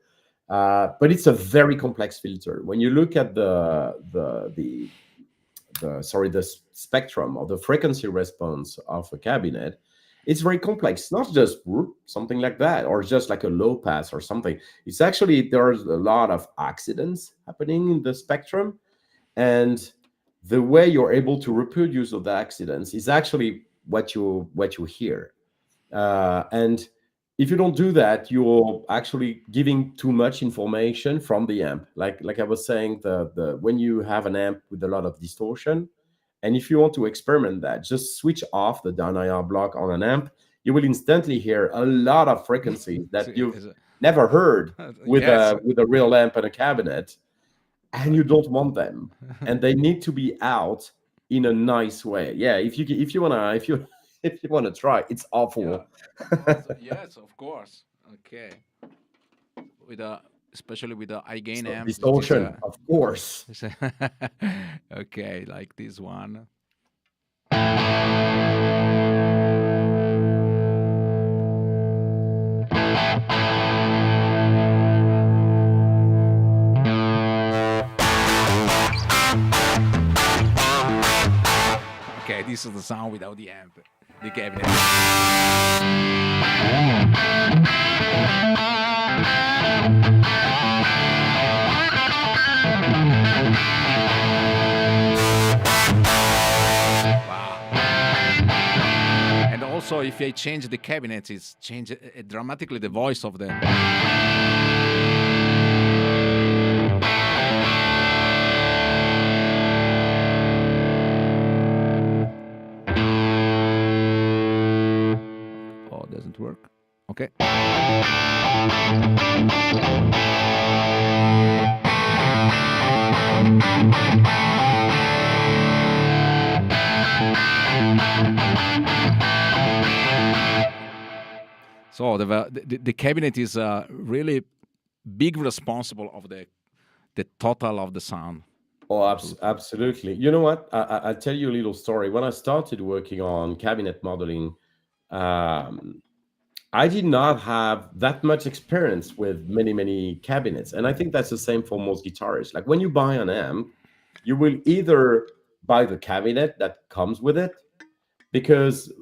But it's a very complex filter. When you look at the spectrum or the frequency response of a cabinet, it's very complex. Not just whoop, something like that, or just like a low pass or something. It's actually, there's a lot of accidents happening in the spectrum, and the way you're able to reproduce of the accidents is actually what you hear. And if you don't do that, you're actually giving too much information from the amp. Like I was saying, the when you have an amp with a lot of distortion, and if you want to experiment that, just switch off the DynIR block on an amp. You will instantly hear a lot of frequencies that you've never heard with Yes. a real amp and a cabinet, and you don't want them, and they need to be out in a nice way. Yeah, if you wanna try, it's awful. Yes, of course. Okay. Especially with the high gain So amps, it is distortion, of course. okay, like this one. Okay, this is the sound without the amp, the cabinet. And also, if I change the cabinet, it's change dramatically the voice of the. Oh, doesn't work. Okay. So the cabinet is really big responsible of the total of the sound. Oh, absolutely. You know what? I'll tell you a little story. When I started working on cabinet modeling, I did not have that much experience with many cabinets, and I think that's the same for most guitarists. Like when you buy an amp, you will either buy the cabinet that comes with it, because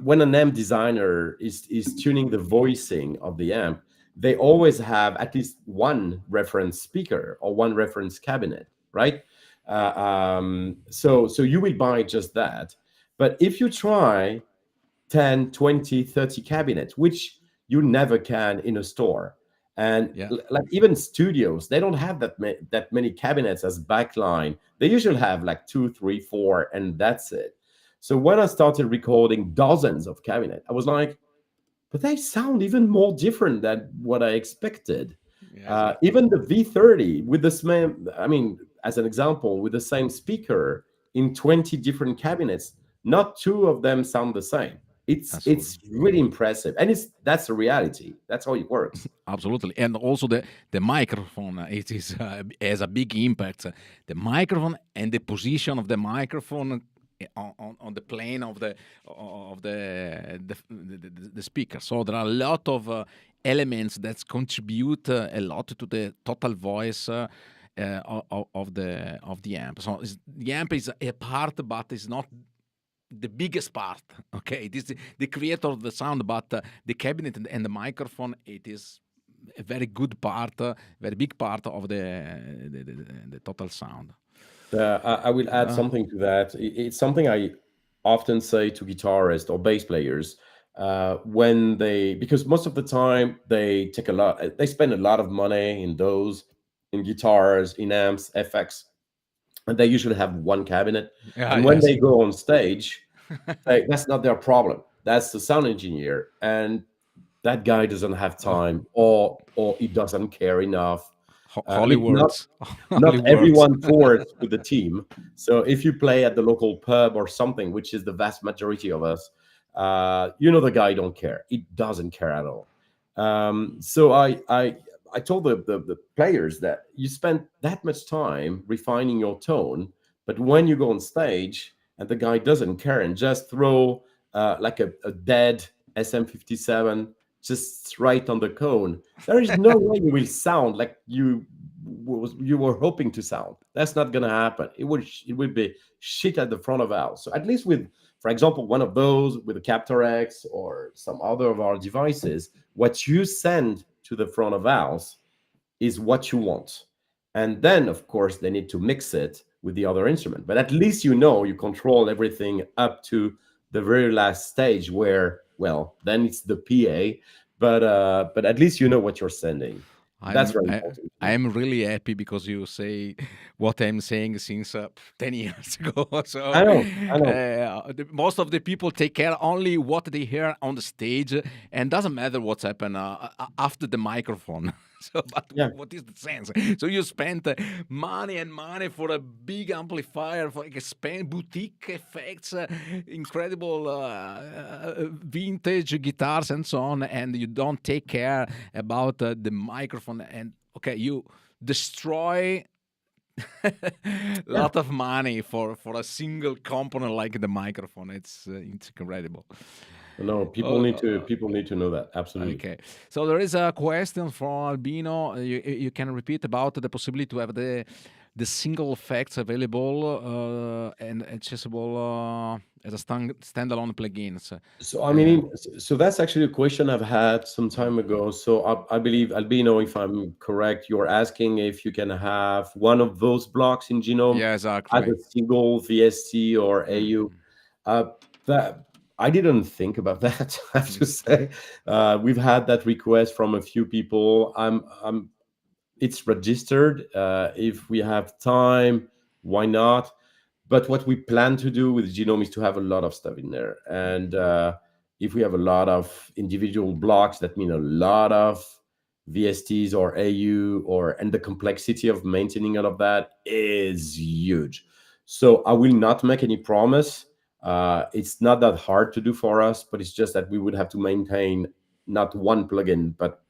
when an amp designer is tuning the voicing of the amp, they always have at least one reference speaker or one reference cabinet, right? So you will buy just that. But if you try 10, 20, 30 cabinets, which you never can in a store, and like even studios, they don't have that many cabinets as backline. They usually have like 2, 3, 4, and that's it. So when I started recording dozens of cabinets, I was like, but they sound even more different than what I expected. Even the V30 with the same, I mean, as an example, with the same speaker in 20 different cabinets, not 2 of them sound the same. It's really impressive, and that's the reality. That's how it works. Absolutely, and also the microphone. It is has a big impact. The microphone and the position of the microphone on the plane of the speaker. So there are a lot of elements that contribute a lot to the total voice of the amp. So the amp is a part, but it's not the biggest part. Okay, it is the creator of the sound, but the cabinet and the microphone, it is a very good part, very big part of the total sound. I will add something to that. It's something I often say to guitarists or bass players. when they, because most of the time they take a lot, they spend a lot of money in those, in guitars, in amps, FX, and they usually have one cabinet. Yeah, And when yes. they go on stage, that's not their problem. That's the sound engineer, and that guy doesn't have time, or he doesn't care enough. I mean, Hollywoods. not Hollywoods. everyone tours with the team. So if you play at the local pub or something, which is the vast majority of us, the guy don't care. He doesn't care at all. So I told the players that you spend that much time refining your tone, but when you go on stage and the guy doesn't care and just throw like a dead SM57 just right on the cone, there is no way you will sound like you were hoping to sound. That's not gonna happen. It would be shit at the front of house. So at least with, for example, one of those with a Captor X or some other of our devices, what you send to the front of house is what you want. And then, of course, they need to mix it with the other instrument. But at least you control everything up to the very last stage where, well, then it's the PA. But at least you know what you're sending. That's I'm very I, important to me. I'm really happy because you say what I'm saying since 10 years ago. So I know, I know. most of the people take care only what they hear on the stage, and doesn't matter what's happened after the microphone. So, but Yeah, what is the sense? So you spent money and money for a big amplifier, for like spend boutique effects, incredible vintage guitars and so on, and you don't take care about the microphone. And okay, you destroy a yeah. lot of money for a single component like the microphone. It's incredible. No, Uh, people need to know that. Absolutely. Okay, so there is a question from Albino. You can repeat about the possibility to have the single effects available and accessible as a standalone plugins. So I mean, so that's actually a question I've had some time ago. So I believe, Albino, if I'm correct, you're asking if you can have one of those blocks in Genome Yeah, as exactly. a single VST or AU. Mm, Uh, that I didn't think about that. I have to mm, say, we've had that request from a few people. It's registered. If we have time, why not? But what we plan to do with Genome is to have a lot of stuff in there. And if we have a lot of individual blocks, that mean a lot of VSTs or AU, and the complexity of maintaining all of that is huge. So I will not make any promise. It's not that hard to do for us, but it's just that we would have to maintain not one plugin, but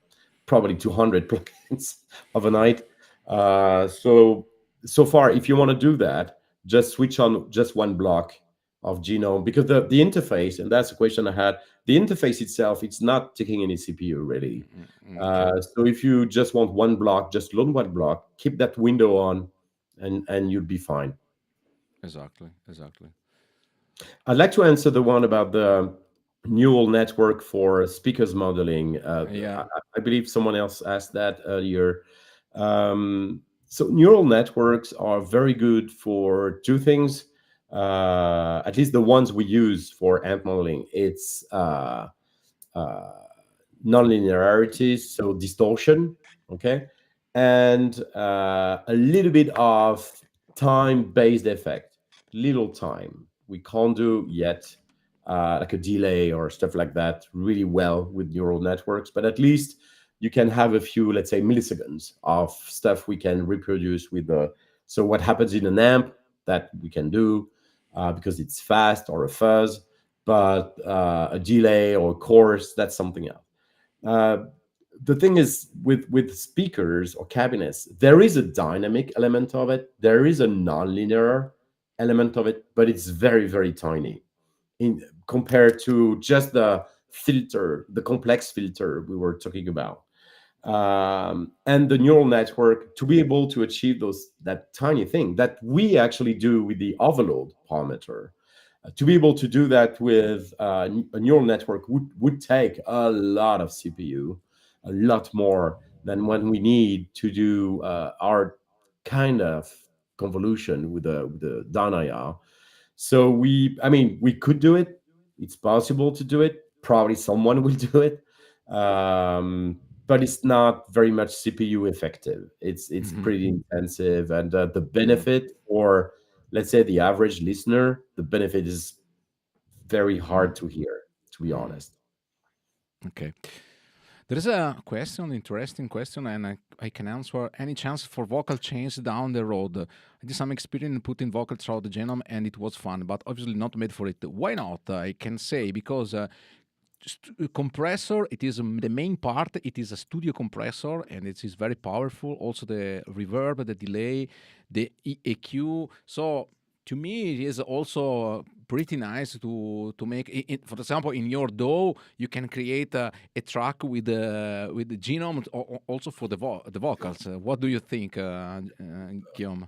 probably 200 plugins overnight. So far, if you want to do that, just switch on just one block of Genome, because the interface, and that's the question I had. The interface itself, it's not taking any CPU really. okay, So if you just want one block, just load one block, keep that window on, and you'll be fine. exactly, exactly. I'd like to answer the one about the neural network for speakers modeling. Yeah, I believe someone else asked that earlier. So neural networks are very good for two things. At least the ones we use for amp modeling. It's uh, nonlinearity, so distortion, okay, and a little bit of time-based effect. Little time we can't do yet, like a delay or stuff like that, really well with neural networks. But at least you can have a few, let's say, milliseconds of stuff we can reproduce with the. So what happens in an amp that we can do because it's fast, or a fuzz, but a delay or a chorus, that's something else. Uh, the thing is with speakers or cabinets, there is a dynamic element of it. There is a nonlinear element of it, but it's very, very tiny in compared to just the filter, the complex filter we were talking about. And the neural network, to be able to achieve that tiny thing that we actually do with the overload parameter, to be able to do that with a neural network would take a lot of CPU, a lot more than when we need to do our kind of convolution with the DynIR. So I mean, we could do it. It's possible to do it. probably someone will do it. But it's not very much CPU effective. It's pretty intensive, and the benefit, or let's say the average listener, the benefit is very hard to hear, to be honest. Okay. There is a question, interesting question, and I can answer. Any chance for vocal change down the road? I did some experience in putting vocal throughout the Genome, and it was fun, but obviously not made for it. Why not? I can say because compressor, it is the main part. It is a studio compressor, and it is very powerful. Also the reverb, the delay, the EQ. So to me, it is also pretty nice to make. For example, in your DAW, you can create a track with the Genome, also for the vocals. What do you think, Guillaume?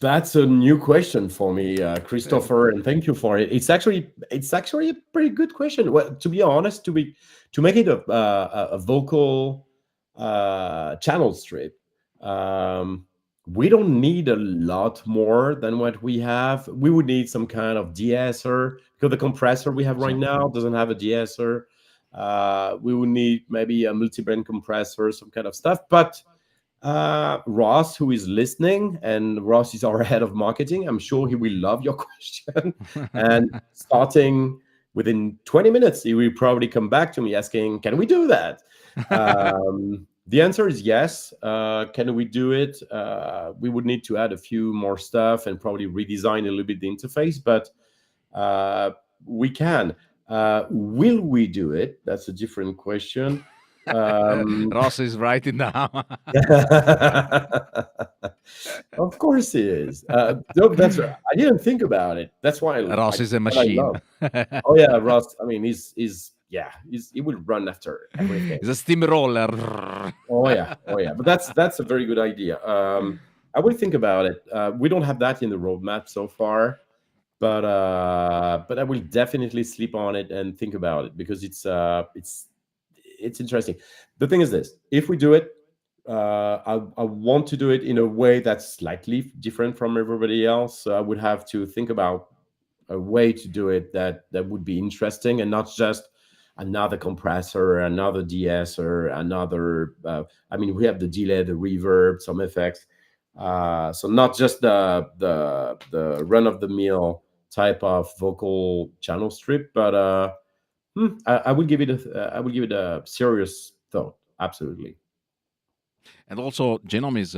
That's a new question for me, Christopher, and thank you for it. It's actually a pretty good question. Well, to be honest, to make it a vocal channel strip, we don't need a lot more than what we have. We would need some kind of de-esser, because the compressor we have right now doesn't have a de-esser. We would need maybe a multi-band compressor, some kind of stuff, but Ross, who is listening, and Ross is our head of marketing, I'm sure he will love your question. And starting within 20 minutes, he will probably come back to me asking, can we do that? The answer is yes. Can we do it? We would need to add a few more stuff and probably redesign a little bit the interface, but we can. Will we do it? That's a different question. Ross is writing down. Of course he is. No, that's right. I didn't think about it. That's why Ross is a I machine. love. Oh yeah, Ross. I mean, he will run after everything. He's a steamroller. Oh yeah. But that's a very good idea. I will think about it. We don't have that in the roadmap so far, but I will definitely sleep on it and think about it, because it's interesting. The thing is this: if we do it, I want to do it in a way that's slightly different from everybody else. So I would have to think about a way to do it that would be interesting, and not just another compressor, another de-esser, another. I mean, we have the delay, the reverb, some effects. So not just the run of the mill type of vocal channel strip, but I would give it a serious thought. Absolutely. And also, Genome is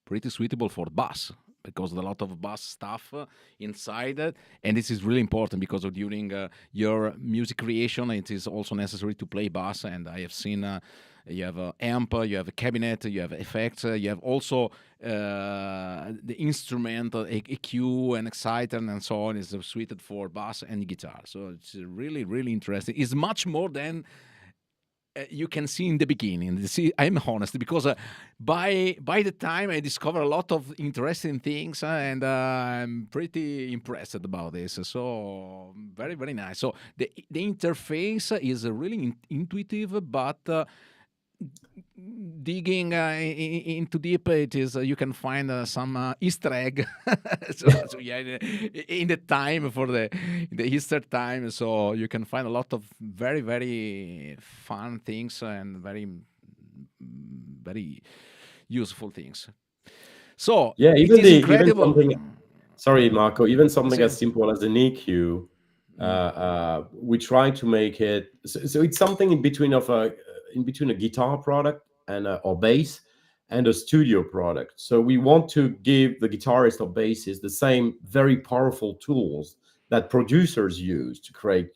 pretty suitable for bass, because there's a lot of bass stuff inside it, and this is really important because during your music creation, it is also necessary to play bass. And I have seen you have an amp, you have a cabinet, you have effects, you have also the instrument, EQ and exciter and so on is suited for bass and guitar. So it's really, really interesting. It's much more than you can see in the beginning. See, I'm honest, because by the time I discover a lot of interesting things, and I'm pretty impressed about this. So very, very nice. So the interface is really intuitive, but digging into deep, it is you can find some Easter egg. so yeah, in the time for the Easter time, so you can find a lot of very, very fun things and very, very useful things. So yeah, it is incredible. Sorry, Marco. Even something as simple as an EQ, we try to make it so it's something in between a guitar product and or bass and a studio product. So we want to give the guitarist or bassist the same very powerful tools that producers use to create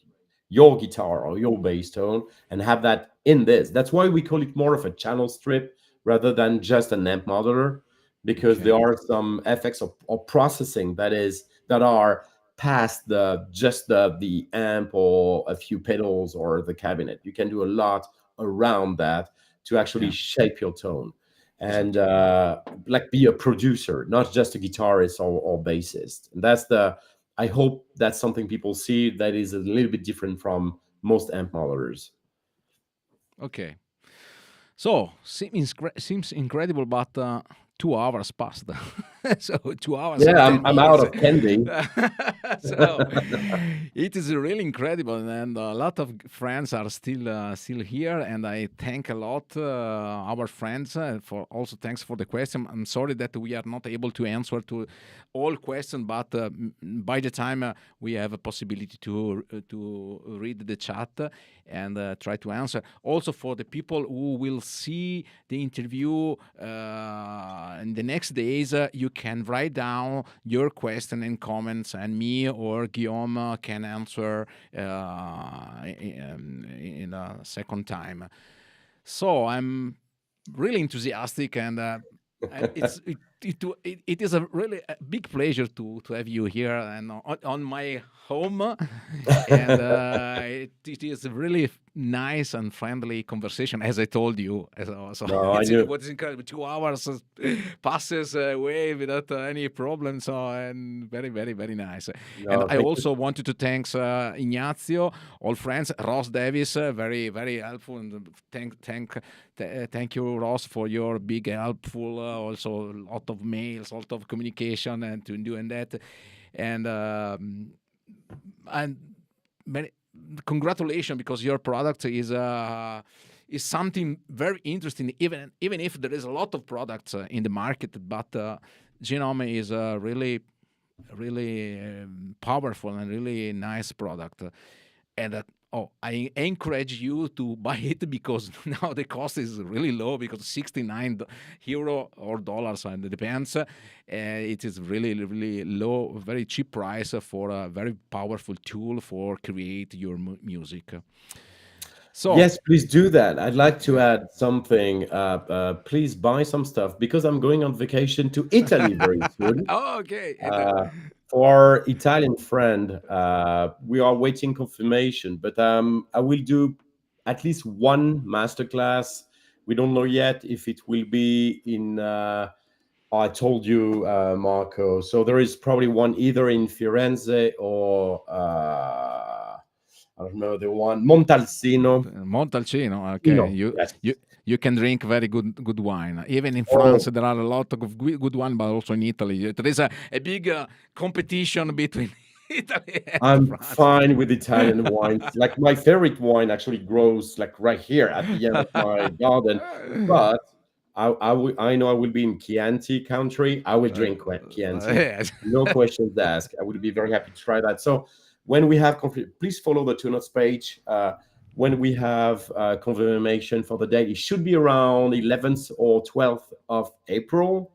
your guitar or your bass tone, and have that in this. That's why we call it more of a channel strip rather than just an amp modeler, because there are some effects or processing that are past the amp or a few pedals or the cabinet. You can do a lot around that to actually shape your tone and like be a producer, not just a guitarist or bassist. And I hope that's something people see that is a little bit different from most amp modelers. Okay. So seems incredible, but 2 hours passed. So 2 hours Yeah, and 10 I'm out minutes. of candy. So it is really incredible, and a lot of friends are still here, and I thank a lot our friends for also thanks for the question. I'm sorry that we are not able to answer to all questions, but by the time we have a possibility to read the chat and try to answer. Also for the people who will see the interview in the next days, you can write down your question and comments, and me or Guillaume can answer in a second time. So I'm really enthusiastic, and it is a really a big pleasure to have you here and on my home, and it is a really nice and friendly conversation, as I told you. So No, I it's knew. what is incredible. 2 hours passes away without any problem. So and very very very nice. And No, I thank you. also wanted to thanks Ignazio, all friends, Ross Davis, very very helpful, and thank you, Ross, for your big helpful. Also, a lot of mails, a lot of communication, and to doing that, and many congratulations, because your product is something very interesting. Even if there is a lot of products in the market, but Genome is really powerful and really nice product, and I encourage you to buy it, because now the cost is really low, because 69 euro or dollars, and it depends. It is really really low, very cheap price for a very powerful tool for create your music. So Yes, please do that. I'd like to add something. Please buy some stuff because I'm going on vacation to Italy very soon. oh, okay. Uh, for our Italian friend, we are waiting confirmation, but I will do at least one masterclass. We don't know yet if it will be in. I told you, Marco. So there is probably one either in Firenze or I don't know the one Montalcino. Montalcino, okay. No, You yes. you you can drink very good wine. Even in France, Oh, there are a lot of good wine, but also in Italy, there is a big competition between Italy and I'm France. fine with Italian wines. Like my favorite wine actually grows like right here at the end of my garden. But I know I will be in Chianti country. I will drink Chianti. Yes. No questions asked. I would be very happy to try that. So when we have please follow the 2 Notes page. When we have confirmation for the date, it should be around 11th or 12th of April.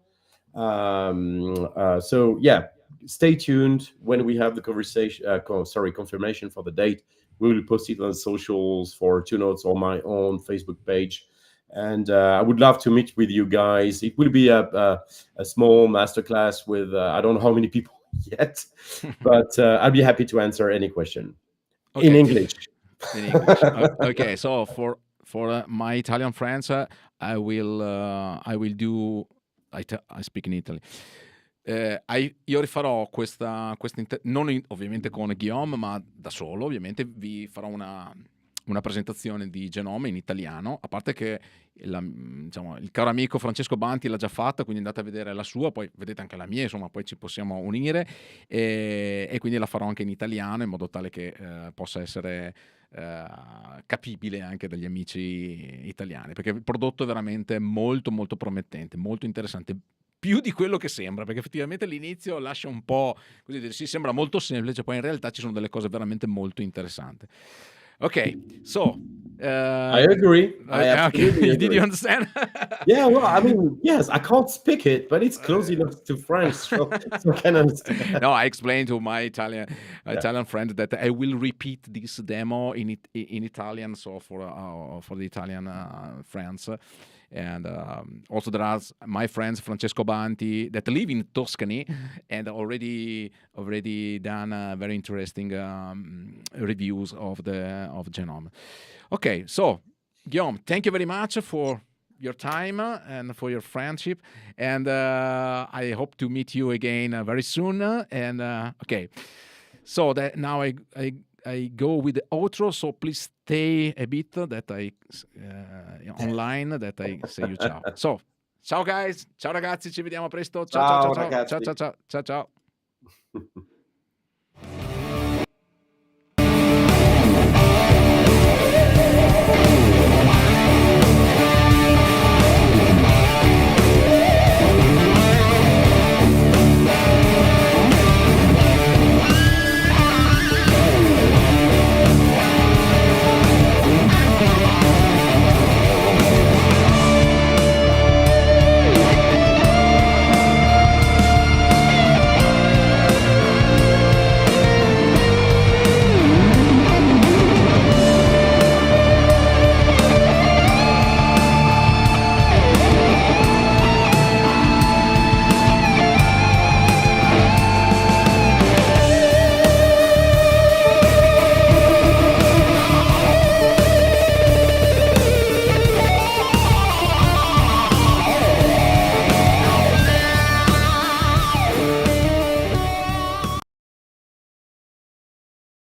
So yeah, stay tuned. When we have the confirmation for the date, we will post it on socials for 2 Notes or my own Facebook page. And I would love to meet with you guys. It will be a small masterclass with I don't know how many people yet, but I'll be happy to answer any question in Okay. English. In English. Okay, so for my Italian friends, I will do. I speak in Italy. Io rifarò non ovviamente con Guillaume, ma da solo. Ovviamente vi farò una presentazione di Genome in italiano, a parte che diciamo, il caro amico Francesco Banti l'ha già fatta, quindi andate a vedere la sua, poi vedete anche la mia, insomma, poi ci possiamo unire, e quindi la farò anche in italiano, in modo tale che possa essere capibile anche dagli amici italiani, perché il prodotto è veramente molto molto promettente, molto interessante, più di quello che sembra, perché effettivamente all'inizio lascia un po' così, si sembra molto semplice, poi in realtà ci sono delle cose veramente molto interessanti. Okay, so I agree. I absolutely okay. Did you agree. understand? Yeah, well, I mean, yes, I can't speak it, but it's close enough to French, so I can understand. No, I explained to my Italian Yeah. friend that I will repeat this demo in Italian, so for the Italian friends. And also there are my friends Francesco Banti that live in Tuscany and already done very interesting reviews of Genome. Okay, so Guillaume, thank you very much for your time and for your friendship, and I hope to meet you again very soon. And okay, so that now I go with the outro, so please stay a bit that I online that I say you ciao. So Ciao guys, ciao ragazzi, ci vediamo presto. Ciao ciao ciao Ciao ciao ciao ragazzi. ciao ciao ciao ciao.